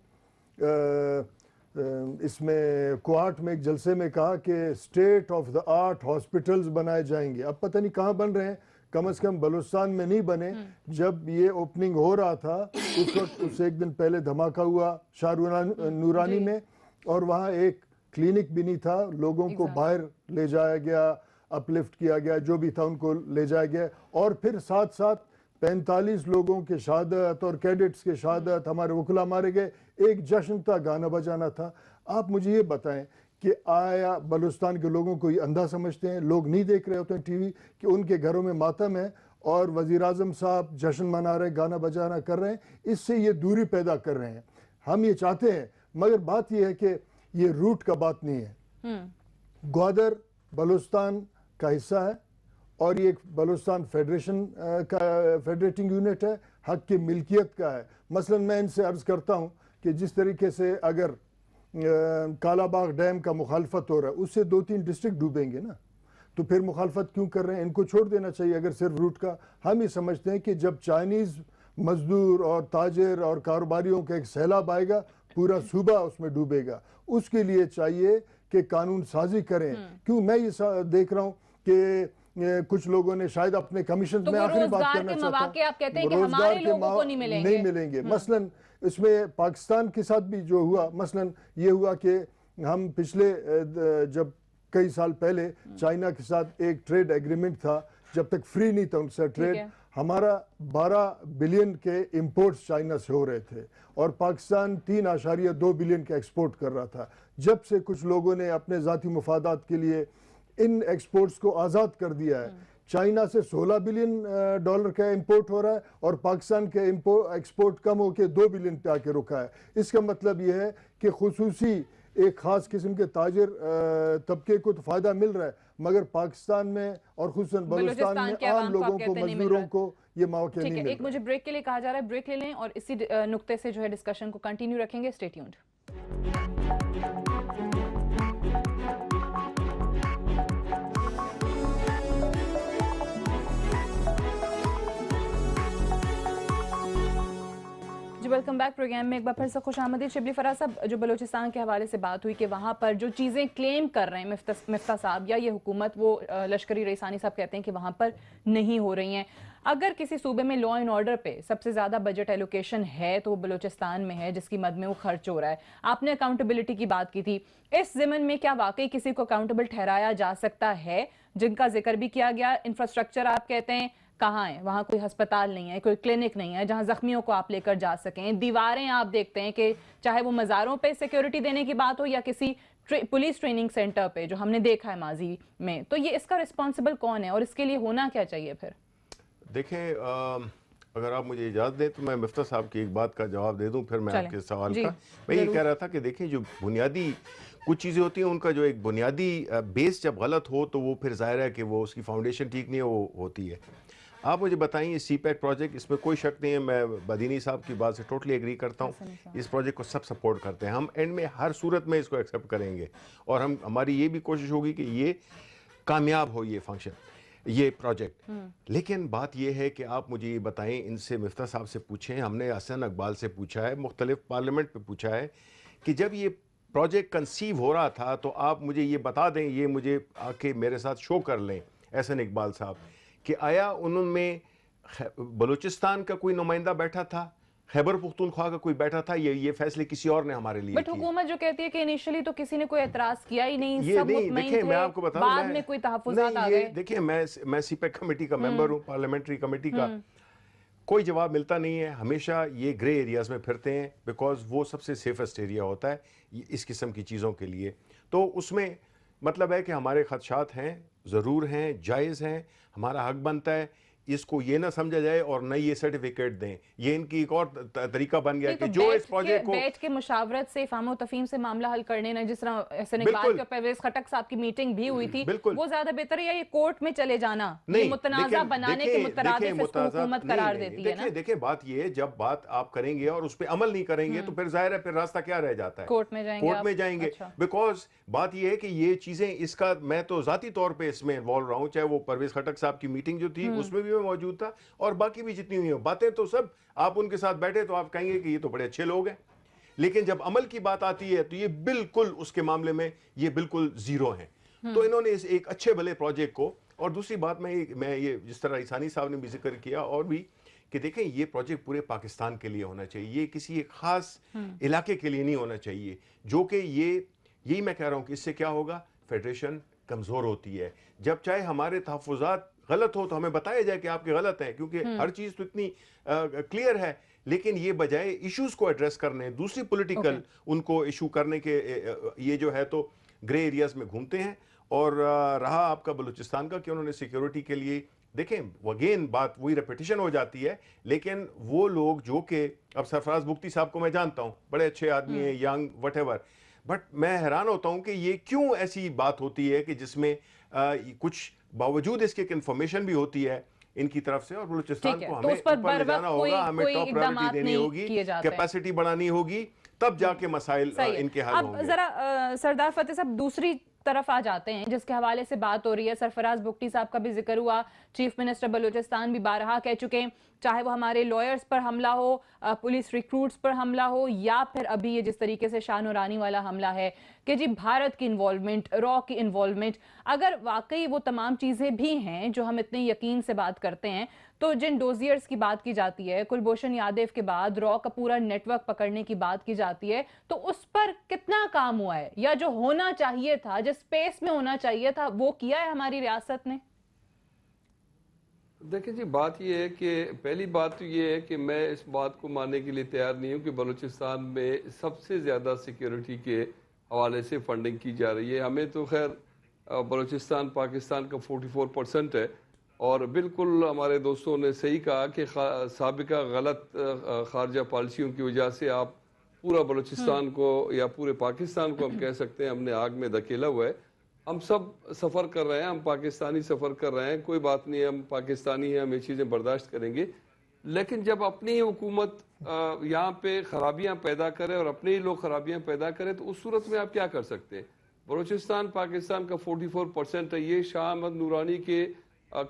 اس میں کوہاٹ میں ایک جلسے میں کہا کہ state of the art hospitals بنائے جائیں گے. اب پتہ نہیں کہاں بن رہے ہیں, کم از کم بلوچستان میں نہیں بنے. جب یہ اوپننگ ہو رہا تھا اس وقت اس سے ایک دن پہلے دھماکہ ہوا شاہ نورانی میں, اور وہاں ایک کلینک بھی نہیں تھا. لوگوں کو باہر لے جایا گیا, اپ لفٹ کیا گیا, جو بھی تھا ان کو لے جایا گیا, اور پھر ساتھ ساتھ 45 لوگوں کے شہادت اور کیڈٹس کے شہادت, ہمارے وکلا مارے گئے. ایک جشن تھا, گانا بجانا تھا. آپ مجھے یہ بتائیں کہ آیا بلوچستان کے لوگوں کو یہ اندھا سمجھتے ہیں؟ لوگ نہیں دیکھ رہے ہوتے ہیں ٹی وی کہ ان کے گھروں میں ماتم ہے اور وزیر اعظم صاحب جشن منا رہے, گانا بجانا کر رہے ہیں, اس سے یہ دوری پیدا کر رہے ہیں. ہم یہ چاہتے ہیں, مگر بات یہ ہے کہ یہ روٹ کا بات نہیں ہے. گوادر بلوچستان کا حصہ ہے اور یہ ایک بلوچستان فیڈریشن کا فیڈریٹنگ یونٹ ہے, حق کی ملکیت کا ہے. مثلا میں ان سے عرض کرتا ہوں کہ جس طریقے سے اگر کالا باغ ڈیم کا مخالفت ہو رہا ہے, اس سے 2-3 ڈسٹرکٹ ڈوبیں گے نا, تو پھر مخالفت کیوں کر رہے ہیں؟ ان کو چھوڑ دینا چاہیے اگر صرف روٹ کا. ہم یہ سمجھتے ہیں کہ جب چائنیز مزدور اور تاجر اور کاروباریوں کا ایک سیلاب آئے گا, پورا صوبہ اس میں ڈوبے گا. اس کے لیے چاہیے کہ قانون سازی کریں. کیوں میں یہ دیکھ رہا ہوں کہ کچھ لوگوں نے شاید اپنے کمیشن میں آخری بات کرنا چاہتا ہوں, روزگار کے مواقع نہیں ملیں گے. مثلا اس میں پاکستان کے ساتھ بھی جو ہوا, مثلا یہ ہوا کہ ہم پچھلے جب کئی سال پہلے چائنا کے ساتھ ایک ٹریڈ ایگریمنٹ تھا, جب تک فری نہیں تھا ان سے ٹریڈ, ہمارا 12 بلین کے امپورٹس چائنا سے ہو رہے تھے اور پاکستان 3.2 بلین کا ایکسپورٹ کر رہا تھا. جب سے کچھ لوگوں نے اپنے ذاتی مفادات کے لیے ان ایکسپورٹس کو آزاد کر دیا ہے, چائنا سے $16 بلین کا امپورٹ ہو رہا ہے اور پاکستان کے ایکسپورٹ کم ہو کے 2 بلین پہ آ کے رکا ہے. اس کا مطلب یہ ہے کہ خصوصی ایک خاص قسم کے تاجر طبقے کو تو فائدہ مل رہا ہے, مگر پاکستان میں اور خصوصاً بلوچستان میں عام لوگوں کو, مزدوروں کو یہ مواقع نہیں مل رہا. ایک مجھے بریک کے لیے کہا جا رہا ہے, بریک لے لیں اور اسی نقطے سے جو ہے ڈسکشن کو کنٹینیو رکھیں گے. Stay tuned. جی ویلکم بیک پروگرام میں ایک بار پھر سے خوش آمدید. شبلی فراز صاحب, جو بلوچستان کے حوالے سے بات ہوئی کہ وہاں پر جو چیزیں کلیم کر رہے ہیں مفتاح صاحب یا یہ حکومت, وہ لشکری رئیس ثانی صاحب کہتے ہیں کہ وہاں پر نہیں ہو رہی ہیں. اگر کسی صوبے میں لا اینڈ آرڈر پہ سب سے زیادہ بجٹ ایلوکیشن ہے تو وہ بلوچستان میں ہے, جس کی مد میں وہ خرچ ہو رہا ہے. آپ نے اکاؤنٹیبلٹی کی بات کی تھی, اس ضمن میں کیا واقعی کسی کو اکاؤنٹیبل ٹھہرایا جا سکتا ہے, جن کا ذکر بھی کیا گیا؟ انفراسٹرکچر آپ کہتے ہیں, کہاں ہیں؟ وہاں کوئی ہسپتال نہیں ہے, کوئی کلینک نہیں ہے جہاں زخمیوں کو آپ لے کر جا سکیں. دیواریں آپ دیکھتے ہیں کہ چاہے وہ مزاروں پہ سیکیورٹی دینے کی بات ہو یا کسی پولیس ٹریننگ سینٹر پہ جو ہم نے دیکھا ہے ماضی میں, تو یہ اس کا رسپانسبل کون ہے اور اس کے لیے ہونا کیا چاہیے پھر؟ دیکھیں اگر آپ مجھے اجازت دیں تو میں مفتیٰ صاحب کی ایک بات کا جواب دے دوں, پھر میں آپ کے سوال کا میں یہ کہہ رہا تھا کہ دیکھیں جو بنیادی کچھ چیزیں ہوتی ہیں ان کا جو ایک بنیادی بیس جب غلط ہو تو وہ پھر ظاہر ہے کہ وہ اس کی فاؤنڈیشن ٹھیک نہیں ہے, وہ ہوتی ہے. آپ مجھے بتائیں یہ سی پیک پروجیکٹ, اس میں کوئی شک نہیں ہے, میں بدینی صاحب کی بات سے ٹوٹلی ایگری کرتا ہوں, اس پروجیکٹ کو سب سپورٹ کرتے ہیں, ہم اینڈ میں ہر صورت میں اس کو ایکسیپٹ کریں گے اور ہماری یہ بھی کوشش ہوگی کہ یہ کامیاب ہو یہ فنکشن, یہ پروجیکٹ. لیکن بات یہ ہے کہ آپ مجھے یہ بتائیں, ان سے مفتیٰ صاحب سے پوچھیں, ہم نے حسن اقبال سے پوچھا ہے, مختلف پارلیمنٹ پہ پوچھا ہے کہ جب یہ پروجیکٹ کنسیو ہو رہا تھا تو آپ مجھے یہ بتا دیں, یہ مجھے آ کے میرے ساتھ شو کر لیں حسن اقبال صاحب, کہ آیا انہوں میں بلوچستان کا کوئی نمائندہ بیٹھا تھا, خیبر پختونخوا کا کوئی بیٹھا تھا, یہ فیصلے کسی اور نے ہمارے لیے بٹ حکومت جو کہتی ہے کہ انیشلی تو کسی نے کوئی اعتراض کیا ہی نہیں, سب مطمئن تھے, میں آپ کو بتاؤں, بعد میں کوئی تحفظات آ گئے. دیکھیں میں سی پیک کمیٹی کا ممبر ہوں, پارلیمنٹری کمیٹی کا, کوئی جواب ملتا نہیں ہے, ہمیشہ یہ گرے ایریاز میں پھرتے ہیں بیکاز وہ سب سے سیفسٹ ایریا ہوتا ہے اس قسم کی چیزوں کے لیے. تو اس میں مطلب ہے کہ ہمارے خدشات ہیں, ضرور ہیں, جائز ہیں, ہمارا حق بنتا ہے, اس کو یہ نہ سمجھا جائے اور نہ یہ سرٹیفکیٹ دیں, یہ ان کی ایک اور طریقہ بن گیا کہ جو اس پروجیکٹ کو بیٹھ کے مشاورت سے فہم و تفہیم سے معاملہ حل کرنے نا, جس طرح حسن اقبال کے پرویز خٹک صاحب کی میٹنگ بھی ہوئی تھی, وہ زیادہ بہتر ہے, یا یہ کورٹ میں چلے جانا یہ متنازع بنانے کے مترادف اس کو حکومت قرار دیتی ہے نا؟ دیکھیں بات یہ ہے, جب بات آپ کریں گے اور اس پہ عمل نہیں کریں گے تو پھر ظاہر ہے پھر راستہ کیا رہ جاتا ہے, کورٹ میں جائیں گے. بیکاز بات یہ ہے کہ یہ چیزیں, اس کا میں تو ذاتی طور پہ اس میں انوالو رہا ہوں, چاہے وہ پرویز خٹک صاحب کی میٹنگ جو تھی اس میں بھی میں موجود تھا, اور باقی بھی جتنی ہوئی ہیں باتیں تو سب آپ ان کے ساتھ بیٹھے تو آپ کہیں گے کہ یہ تو بڑے اچھے لوگ ہیں, لیکن جب عمل کی بات آتی ہے تو یہ بالکل اس کے معاملے میں یہ بالکل زیرو ہیں. تو انہوں نے اس ایک اچھے بھلے پروجیکٹ کو, اور دوسری بات میں یہ جس طرح عیسانی صاحب نے بھی ذکر کیا اور بھی, کہ دیکھیں یہ پروجیکٹ پورے پاکستان کے لیے ہونا چاہیے, یہ کسی ایک خاص علاقے کے لیے نہیں ہونا چاہیے, جو کہ یہی میں کہہ رہا ہوں کہ اس سے کیا ہوگا, فیڈریشن کمزور ہوتی ہے. جب چاہے ہمارے تحفظات غلط ہو تو ہمیں بتایا جائے کہ آپ کے غلط ہیں, کیونکہ ہر چیز تو اتنی کلیئر ہے, لیکن یہ بجائے ایشوز کو ایڈریس کرنے, دوسری پولیٹیکل ان کو ایشو کرنے کے, یہ جو ہے تو گرے ایریاز میں گھومتے ہیں. اور رہا آپ کا بلوچستان کا کہ انہوں نے سیکیورٹی کے لیے, دیکھیں اگین بات وہی ریپیٹیشن ہو جاتی ہے, لیکن وہ لوگ جو کہ اب سرفراز بگٹی صاحب کو میں جانتا ہوں, بڑے اچھے آدمی ہیں, ینگ وٹ ایور, بٹ میں حیران ہوتا ہوں کہ یہ کیوں ایسی بات ہوتی ہے کہ جس میں کچھ باوجود اس کے ایک انفارمیشن بھی ہوتی ہے ان کی طرف سے, اور بلوچستان کو ہمیں اوپر لے جانا ہوگا, ہمیں ٹاپ پرائیورٹی دینی ہوگی, کیپیسٹی بڑھانی ہوگی, تب جا کے مسائل ان کے حل ہوں گے. اب ذرا سردار فتح صاحب دوسری طرف آ جاتے ہیں جس کے حوالے سے بات ہو رہی ہے. سرفراز بگٹی صاحب کا بھی ذکر ہوا, چیف منسٹر بلوچستان بھی بارہا کہہ چکے ہیں, چاہے وہ ہمارے لائرز پر حملہ ہو, پولیس ریکروٹس پر حملہ ہو, یا پھر ابھی یہ جس طریقے سے شاہ نورانی والا حملہ ہے کہ جی بھارت کی انوالومنٹ, را کی انوالومنٹ, اگر واقعی وہ تمام چیزیں بھی ہیں جو ہم اتنے یقین سے بات کرتے ہیں, تو جن ڈوزیئرز کی بات کی جاتی ہے, کلبھوشن یادیو کے بعد را کا پورا نیٹ ورک پکڑنے کی بات کی جاتی ہے, تو اس پر کتنا کام ہوا ہے, یا جو ہونا چاہیے تھا, جس اسپیس میں ہونا چاہیے تھا, وہ کیا ہے ہماری ریاست نے؟ دیکھیں جی بات یہ ہے کہ پہلی بات تو یہ ہے کہ میں اس بات کو ماننے کے لیے تیار نہیں ہوں کہ بلوچستان میں سب سے زیادہ سیکیورٹی کے حوالے سے فنڈنگ کی جا رہی ہے. ہمیں تو خیر بلوچستان پاکستان کا 44% ہے, اور بالکل ہمارے دوستوں نے صحیح کہا کہ سابقہ غلط خارجہ پالیسیوں کی وجہ سے آپ پورا بلوچستان کو یا پورے پاکستان کو ہم کہہ سکتے ہیں ہم نے آگ میں دھکیلا ہوا ہے. ہم سب سفر کر رہے ہیں, ہم پاکستانی سفر کر رہے ہیں, کوئی بات نہیں, ہم پاکستانی ہیں, ہم یہ چیزیں برداشت کریں گے. لیکن جب اپنی حکومت یہاں پہ خرابیاں پیدا کرے اور اپنے ہی لوگ خرابیاں پیدا کرے, تو اس صورت میں آپ کیا کر سکتے ہیں؟ بلوچستان پاکستان کا 44% ہے. یہ شاہ احمد نورانی کے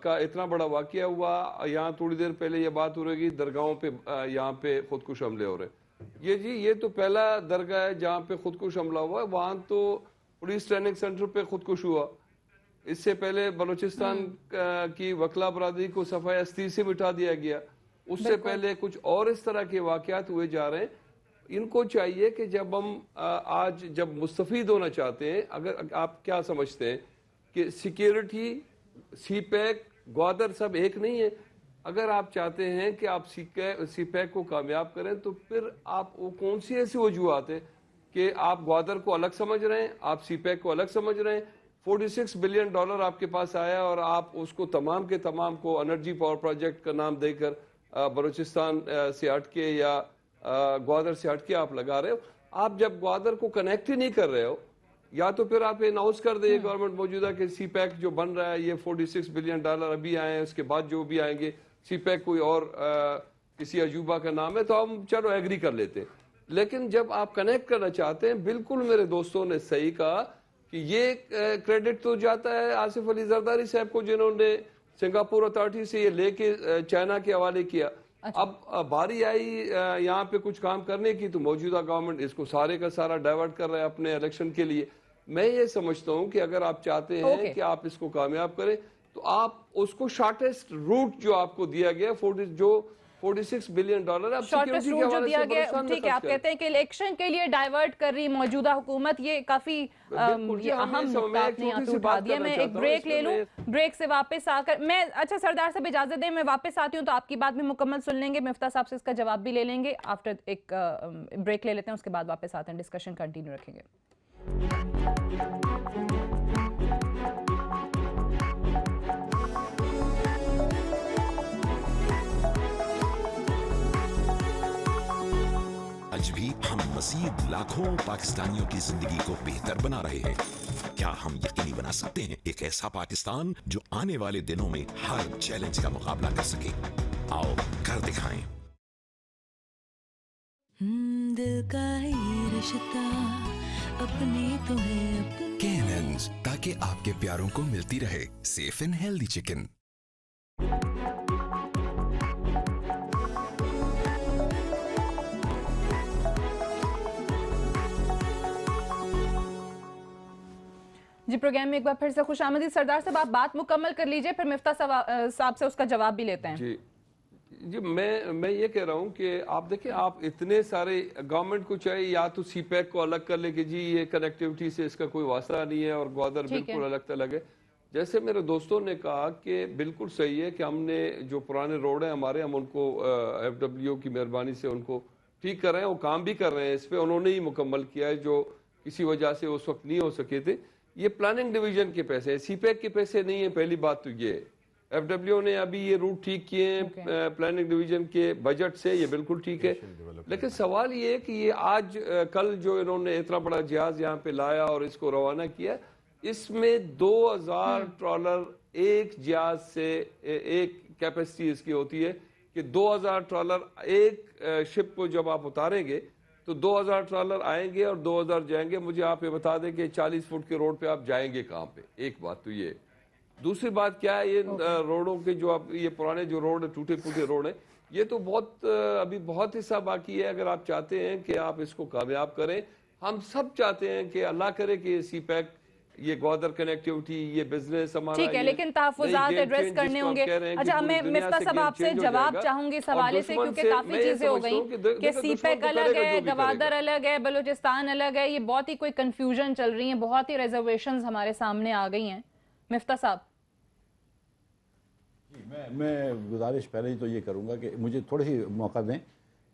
کا اتنا بڑا واقعہ ہوا, یہاں تھوڑی دیر پہلے یہ بات ہو رہی ہے درگاہوں پہ یہاں پہ خودکش حملے ہو رہے ہیں. یہ تو پہلا درگاہ ہے جہاں پہ خودکش حملہ ہوا ہے, وہاں تو پولیس ٹریننگ سینٹر پہ خودکش ہوا. اس سے پہلے بلوچستان کی وکلا برادری کو صفحہ استی سے بٹھا دیا گیا. اس سے پہلے کچھ اور اس طرح کے واقعات ہوئے جا رہے ہیں. ان کو چاہیے کہ جب ہم آج جب مستفید ہونا چاہتے ہیں, اگر آپ کیا سمجھتے ہیں کہ سیکیورٹی, سی پیک, گوادر سب ایک نہیں ہے؟ اگر آپ چاہتے ہیں کہ آپ سی پیک کو کامیاب کریں تو پھر آپ وہ کون سی ایسی وجوہات ہیں کہ آپ گوادر کو الگ سمجھ رہے ہیں, آپ سی پیک کو الگ سمجھ رہے ہیں. $46 بلین آپ کے پاس آیا اور آپ اس کو تمام کے تمام کو انرجی پاور پروجیکٹ کا نام دے کر بلوچستان سے ہٹ کے یا گوادر سے ہٹ کے آپ لگا رہے ہو. آپ جب گوادر کو کنیکٹ ہی نہیں کر رہے ہو, یا تو پھر آپ اناؤنس کر دیں گورنمنٹ موجودہ کہ سی پیک جو بن رہا ہے یہ $46 بلین ابھی آئے ہیں, اس کے بعد جو بھی آئیں گے سی پیک کوئی اور کسی عجوبہ کا نام ہے تو ہم چلو ایگری کر لیتے ہیں. لیکن جب آپ کنیکٹ کرنا چاہتے ہیں, بالکل میرے دوستوں نے صحیح کہا کہ یہ کریڈٹ تو جاتا ہے آصف علی زرداری صاحب کو جنہوں نے سنگاپور اتھارٹی سے یہ لے کے چائنا کے حوالے کیا. اب باری آئی یہاں پہ کچھ کام کرنے کی تو موجودہ گورنمنٹ اس کو سارے کا سارا ڈائیورٹ کر رہے ہیں اپنے الیکشن کے لیے. میں یہ سمجھتا ہوں کہ اگر آپ چاہتے ہیں کہ آپ اس کو کامیاب کریں تو آپ اس کو شارٹیسٹ روٹ جو آپ کو دیا گیا جو $46 بلین شارٹیسٹ روٹ جو دیا گیا, ٹھیک ہے, آپ کہتے ہیں کہ الیکشن کے لیے ڈائیورٹ کر رہی موجودہ حکومت, یہ کافی اہم نقطہ آپ نے یہاں پہ اٹھا دیا. میں ایک بریک لے لوں, بریک سے واپس آ کر میں اچھا سردار صاحب اجازت دیں, میں واپس آتی ہوں تو آپ کی بات بھی مکمل سن لیں گے, مفتاح صاحب سے اس کا جواب بھی لے لیں گے. آفٹر ایک بریک لے لیتے ہیں, اس کے بعد واپس آتے ہیں, ڈسکشن کنٹینیو رکھیں گے. آج بھی ہم مزید لاکھوں پاکستانیوں کی زندگی کو بہتر بنا رہے ہیں. کیا ہم یقینی بنا سکتے ہیں ایک ایسا پاکستان جو آنے والے دنوں میں ہر چیلنج کا مقابلہ کر سکے؟ آؤ کر دکھائیں. دل کا ہی رشتہ اپنے تو ہے اپنے. کیننز, تاکہ آپ کے پیاروں کو ملتی رہے سیف اینڈ ہیلدی چکن. جی پروگرام میں ایک بار پھر سے خوش آمدید. سردار صاحب آپ بات مکمل کر لیجئے, پھر مفتاح صاحب سے اس کا جواب بھی لیتے ہیں. جی میں یہ کہہ رہا ہوں کہ آپ دیکھیں, آپ اتنے سارے گورنمنٹ کو چاہیے یا تو سی پیک کو الگ کر لے کہ جی یہ کنیکٹیوٹی سے اس کا کوئی واسطہ نہیں ہے اور گوادر بالکل الگ تلگ ہے. جیسے میرے دوستوں نے کہا کہ بالکل صحیح ہے کہ ہم نے جو پرانے روڈ ہیں ہمارے, ہم ان کو ایف ڈبلیو کی مہربانی سے ان کو ٹھیک کر رہے ہیں, وہ کام بھی کر رہے ہیں اس پہ, انہوں نے ہی مکمل کیا ہے جو کسی وجہ سے اس وقت نہیں ہو سکے تھے. یہ پلاننگ ڈویژن کے پیسے ہیں, سی پیک کے پیسے نہیں ہیں. پہلی بات تو یہ ایف ڈبلیو نے ابھی یہ روٹ ٹھیک کیے ہیں پلاننگ ڈویژن کے بجٹ سے, یہ بالکل ٹھیک ہے. لیکن سوال یہ ہے کہ یہ آج کل جو انہوں نے اتنا بڑا جہاز یہاں پہ لایا اور اس کو روانہ کیا, اس میں 2000 ٹرالر ایک جہاز سے, ایک کیپیسٹی اس کی ہوتی ہے کہ 2000 ٹرالر ایک شپ کو جب آپ اتاریں گے تو 2000 ٹرالر آئیں گے اور 2000 جائیں گے. مجھے آپ یہ بتا دیں کہ 40 فٹ کے روڈ پہ آپ جائیں گے کہاں پہ؟ ایک بات تو یہ. دوسری بات کیا ہے, یہ روڈوں کے جو اب یہ پرانے جو روڈ ہے, ٹوٹے پھوٹے روڈ ہیں, یہ تو بہت ابھی بہت حصہ باقی ہے. اگر آپ چاہتے ہیں کہ آپ اس کو کامیاب کریں, ہم سب چاہتے ہیں کہ اللہ کرے کہ یہ سی پیک, یہ گوادر کنیکٹیوٹی, یہ بزنس ہمارا, ٹھیک ہے, لیکن تحفظات ایڈریس کرنے ہوں گے. اچھا میں مفتاح صاحب آپ سے جواب چاہوں گی اس حوالے سے, کیونکہ کافی چیزیں ہو گئیں کہ سی پیک الگ ہے, گوادر الگ ہے, بلوچستان الگ ہے, یہ بہت ہی کوئی کنفیوژن چل رہی ہیں, بہت ہی ریزرویشنز ہمارے سامنے آ گئی ہیں. مفتاح صاحب میں گزارش پہلے ہی تو یہ کروں گا کہ مجھے تھوڑے سی موقع دیں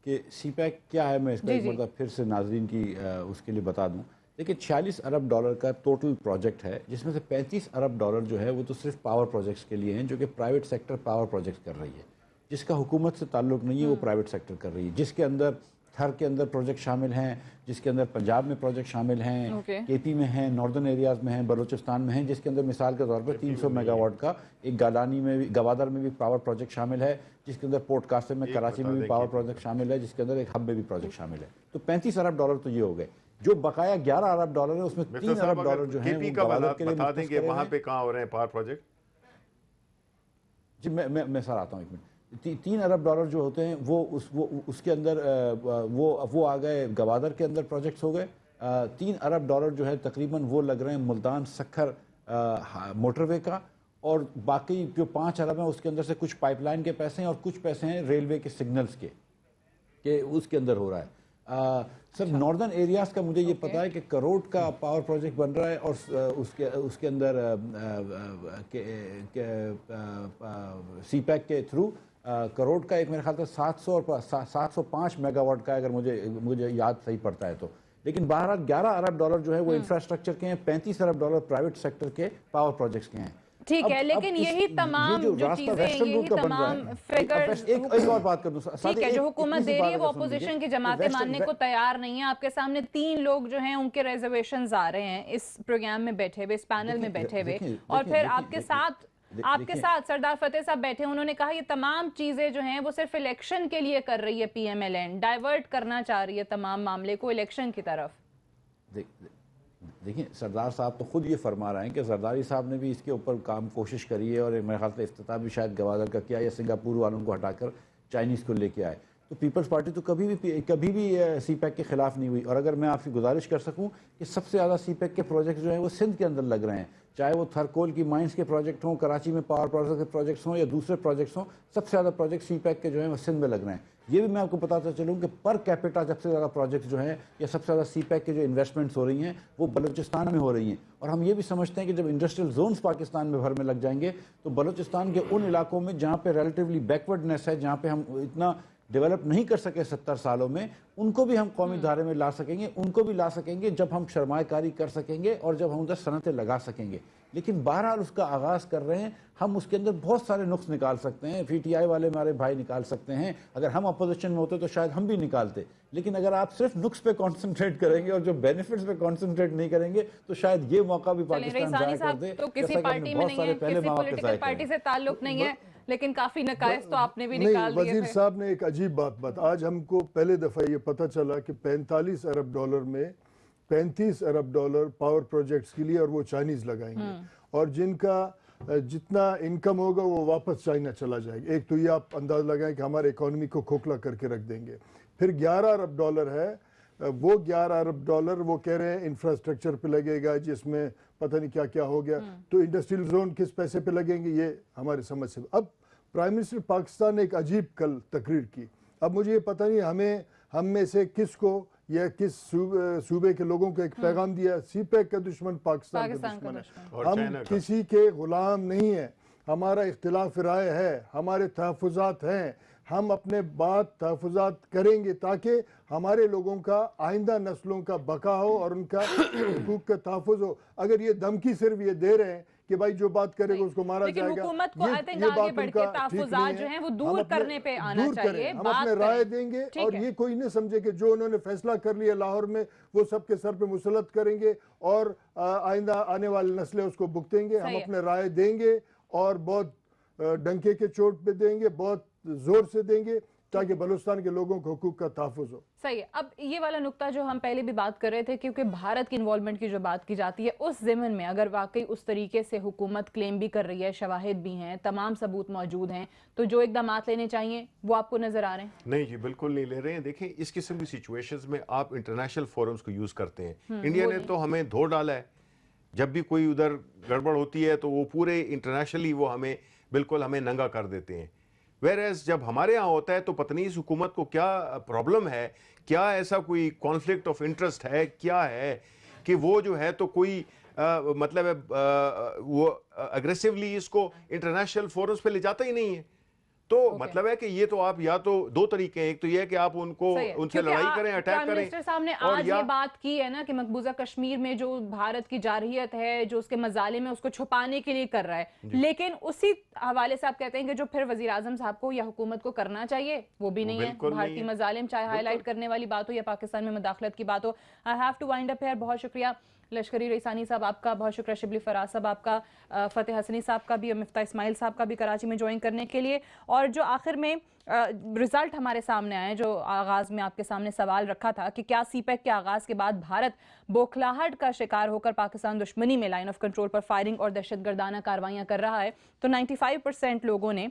کہ سی پیک کیا ہے. میں اس کا ایک مرتبہ پھر سے ناظرین کی اس کے لیے بتا دوں. دیکھیں $46 ارب کا ٹوٹل پروجیکٹ ہے, جس میں سے $35 ارب جو ہے وہ تو صرف پاور پروجیکٹس کے لیے ہیں, جو کہ پرائیویٹ سیکٹر پاور پروجیکٹس کر رہی ہے, جس کا حکومت سے تعلق نہیں ہے, وہ پرائیویٹ سیکٹر کر رہی ہے, جس کے اندر تھر کے اندر پروجیکٹ شامل ہیں, جس کے اندر پنجاب میں پروجیکٹ شامل ہیں, کے پی میں ہیں, ناردرن ایریاز میں ہیں, بلوچستان میں ہیں, جس کے اندر مثال کے طور پر 300 میگا واٹ کا ایک گالانی میں بھی, گوادر میں بھی پاور پروجیکٹ شامل ہے, جس کے اندر پورٹ قاسم میں, کراچی میں بھی پاور پروجیکٹ شامل ہے, جس کے اندر ایک ہب میں بھی پروجیکٹ شامل ہے. تو $35 ارب تو یہ ہو گئے. جو بقایا $11 ارب ہے, اس میں $3 ارب جو ہیں وہ گوادر کے لیے بتا دیں کہ وہاں پہ کہاں ہو رہے ہیں پاور پروجیکٹ. جی میں سر آتا ہوں ایک منٹ. $3 ارب جو ہوتے ہیں وہ اس کے اندر وہ آ گئے گوادر کے اندر پروجیکٹس ہو گئے. $3 ارب جو ہے تقریباً وہ لگ رہے ہیں ملتان سکھر موٹر وے کا, اور باقی جو 5 ارب ہیں اس کے اندر سے کچھ پائپ لائن کے پیسے ہیں اور کچھ پیسے ہیں ریلوے کے سگنلز کے, کہ اس کے اندر ہو رہا ہے. سر ناردرن ایریاز کا مجھے یہ پتا ہے کہ کروڑ کا پاور پروجیکٹ بن رہا ہے, اور اس کے اندر سی پیک کے تھرو کروڑ کا ایک میرے خیال سے 705 میگا واٹ کا، اگر مجھے یاد صحیح پڑتا ہے تو. لیکن بہرحال 11 ارب ڈالر جو ہے وہ انفراسٹرکچر کے ہیں، 35 ارب ڈالر پرائیویٹ سیکٹر کے پاور پروجیکٹس کے ہیں. ٹھیک ہے، لیکن یہی تمام جو چیزیں، یہی تمام فگرز، ایک اور بات کر دوں، ٹھیک ہے، جو حکومت دے رہی ہے وہ اپوزیشن کی جماعتیں ماننے کو تیار نہیں ہیں. آپ کے سامنے 3 لوگ جو ہیں ان کے ریزرویشنز آ رہے ہیں اس پروگرام میں بیٹھے ہوئے، اس پینل میں بیٹھے ہوئے، اور پھر آپ کے ساتھ سردار فتح صاحب بیٹھے. انہوں نے کہا یہ تمام چیزیں جو ہیں وہ صرف الیکشن کے لیے کر رہی ہے پی ایم ایل این، ڈائیورٹ کرنا چاہ رہی ہے تمام معاملے کو الیکشن کی طرف. دیکھیں سردار صاحب تو خود یہ فرما رہے ہیں کہ زرداری صاحب نے بھی اس کے اوپر کوشش کری ہے، اور میرے خیال سے افتتاح بھی شاید گوادر کا کیا، یا سنگاپور والوں کو ہٹا کر چائنیز کو لے کے آئے. تو پیپلز پارٹی تو کبھی بھی سی پیک کے خلاف نہیں ہوئی. اور اگر میں آپ سے گزارش کر سکوں کہ سب سے زیادہ سی پیک کے پروجیکٹس جو ہیں وہ سندھ کے اندر لگ رہے ہیں، چاہے وہ تھرکول کی مائنز کے پروجیکٹ ہوں، کراچی میں پاور پروجیکٹ کے پروجیکٹس ہوں، یا دوسرے پروجیکٹس ہوں. سب سے زیادہ پروجیکٹ سی پیک کے جو ہیں وہ سندھ میں لگ رہے ہیں. یہ بھی میں آپ کو بتاتا چلوں کہ پر کیپیٹا سب سے زیادہ پروجیکٹس جو ہیں یا سب سے زیادہ سی پیک کے جو انویسٹمنٹس ہو رہی ہیں وہ بلوچستان میں ہو رہی ہیں. اور ہم یہ بھی سمجھتے ہیں کہ جب انڈسٹریل زونز پاکستان میں بھر میں لگ جائیں گے تو بلوچستان کے ان علاقوں میں جہاں پہ ریلیٹیولی بیکورڈنیس ہے، جہاں پہ ہم اتنا ڈیولپ نہیں کر سکے 70 سالوں میں، ان کو بھی ہم قومی دھارے میں لا سکیں گے. ان کو بھی لا سکیں گے جب ہم سرمایہ کاری کر سکیں گے اور جب ہم ادھر صنعتیں لگا سکیں گے. لیکن بہرحال اس کا آغاز کر رہے ہیں ہم، اس کے اندر بہت سارے نقص نکال سکتے ہیں. پی ٹی آئی والے ہمارے بھائی نکال سکتے ہیں، اگر ہم اپوزیشن میں ہوتے تو شاید ہم بھی نکالتے. لیکن اگر آپ صرف نقص پہ کانسنٹریٹ کریں گے اور جو بینیفٹس پہ کانسنٹریٹ نہیں کریں گے تو شاید یہ موقع بھی پاکستان ضائع کر دے. تو کسی پارٹی میں نہیں ہے، کسی پولیٹیکل پارٹی سے تعلق نہیں ہے، لیکن کافی نقائص تو آپ نے بھی نکال دیے. وزیر صاحب نے ایک عجیب بات آج ہم کو پہلے دفعہ یہ پتہ چلا کہ 45 ارب ڈالر میں 35 ارب ڈالر پاور پروجیکٹس کے لیے، اور وہ چائنیز لگائیں گے، اور جن کا جتنا انکم ہوگا وہ واپس چائنا چلا جائے گا. ایک تو یہ آپ انداز لگائیں کہ ہمارے اکانومی کو کھوکھلا کر کے رکھ دیں گے. پھر 11 ارب ڈالر ہے، وہ 11 ارب ڈالر وہ کہہ رہے ہیں انفراسٹرکچر پہ لگے گا، جس میں پتہ نہیں کیا کیا ہو گیا. تو انڈسٹریل زون کس پیسے پہ لگیں گے، یہ ہمارے سمجھ سے. اب پرائم منسٹر پاکستان نے ایک عجیب کل تقریر کی. اب مجھے یہ پتہ نہیں ہم میں سے کس کو یا کس صوبے کے لوگوں کو ایک پیغام دیا، سی پیک کا دشمن پاکستان کا دشمن ہے. ہم کسی کے غلام نہیں ہیں، ہمارا اختلاف رائے ہے، ہمارے تحفظات ہیں، ہم اپنے تحفظات کریں گے تاکہ ہمارے لوگوں کا، آئندہ نسلوں کا بقا ہو اور ان کا حقوق کا تحفظ ہو. اگر یہ دھمکی صرف یہ دے رہے ہیں کہ بھائی جو بات کرے گا اس کو مارا جائے گا، لیکن حکومت کو آئی تھنک آگے بڑھ کے تحفظات جو ہیں وہ دور کرنے پہ آنا چاہیے. ہم اپنے رائے دیں گے اور یہ کوئی نہیں سمجھے کہ جو انہوں نے فیصلہ کر لیا لاہور میں وہ سب کے سر پہ مسلط کریں گے اور آئندہ آنے والی نسلیں اس کو بھگتیں گے. ہم اپنے رائے دیں گے اور بہت ڈنکے کے چوٹ پہ دیں گے، بہت زور سے دیں گے تاکہ بلوچستان کے لوگوں کو حقوق کا تحفظ ہو. صحیح ہے. اب یہ والا نقطہ جو ہم پہلے بھی بات کر رہے تھے، کیونکہ بھارت کی انوالومنٹ کی جو بات کی جاتی ہے اس ضمن میں اگر واقعی اس طریقے سے حکومت کلیم بھی کر رہی ہے، شواہد بھی ہیں، تمام ثبوت موجود ہیں، تو جو اقدامات لینے چاہیے وہ آپ کو نظر آ رہے ہیں؟ نہیں جی، بالکل نہیں لے رہے ہیں. دیکھیں اس قسم کی سچویشنز میں آپ انٹرنیشنل فورمز کو یوز کرتے ہیں. انڈیا نے تو ہمیں دھو ڈالا ہے. جب بھی کوئی ادھر گڑبڑ ہوتی ہے تو وہ پورے انٹرنیشنلی وہ ہمیں ننگا کر دیتے ہیں. ویئرز جب ہمارے ہاں ہوتا ہے تو پتہ نہیں اس حکومت کو کیا پرابلم ہے، کیا ایسا کوئی کانفلکٹ آف انٹرسٹ ہے، کیا ہے کہ وہ جو ہے تو کوئی مطلب وہ اگریسولی اس کو انٹرنیشنل فورمز پہ لے جاتا ہی نہیں ہے. تو مطلب ہے کہ یہ تو آپ یا تو دو طریقے ہیں، ایک تو یہ ہے کہ آپ ان سے لڑائی کریں، اٹیک کریں. منسٹر صاحب نے آج یہ بات کی ہے نا کہ مقبوضہ کشمیر میں جو بھارت کی جارحیت ہے، جو اس کے مظالم ہے، اس کو چھپانے کے لیے کر رہا ہے. لیکن اسی حوالے سے آپ کہتے ہیں کہ جو پھر وزیر اعظم صاحب کو یا حکومت کو کرنا چاہیے وہ بھی نہیں ہے. بھارتی مظالم چاہے ہائی لائٹ کرنے والی بات ہو یا پاکستان میں مداخلت کی بات ہو. I have to wind up here. بہت شکریہ لشکری ریسانی صاحب آپ کا، بہت شکریہ شبلی فراز صاحب آپ کا، فتح حسنی صاحب کا بھی، اور مفتاح اسماعیل صاحب کا بھی کراچی میں جوائن کرنے کے لیے. اور جو آخر میں رزلٹ ہمارے سامنے آئے، جو آغاز میں آپ کے سامنے سوال رکھا تھا کہ کیا سی پیک کے آغاز کے بعد بھارت بوکھلاہٹ کا شکار ہو کر پاکستان دشمنی میں line of control per firing اور دہشت گردانہ کاروائیاں کر رہا ہے، تو 95% لوگوں نے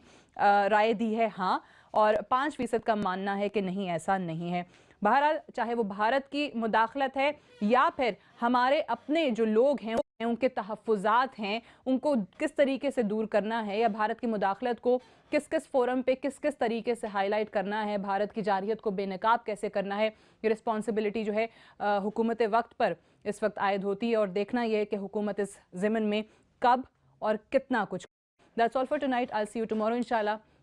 رائے دی ہے ہاں، اور 5% کا ماننا ہے کہ نہیں، ایسا نہیں ہے. بہرحال چاہے وہ بھارت کی مداخلت ہے یا پھر ہمارے اپنے جو لوگ ہیں ان کے تحفظات ہیں ان کو کس طریقے سے دور کرنا ہے، یا بھارت کی مداخلت کو کس کس فورم پہ کس طریقے سے ہائی لائٹ کرنا ہے، بھارت کی جارحیت کو بے نقاب کیسے کرنا ہے، یہ رسپانسبلٹی جو ہے حکومت وقت پر اس وقت عائد ہوتی ہے، اور دیکھنا یہ ہے کہ حکومت اس ضمن میں کب اور کتنا کچھ. That's all for tonight. I'll see you tomorrow inshallah.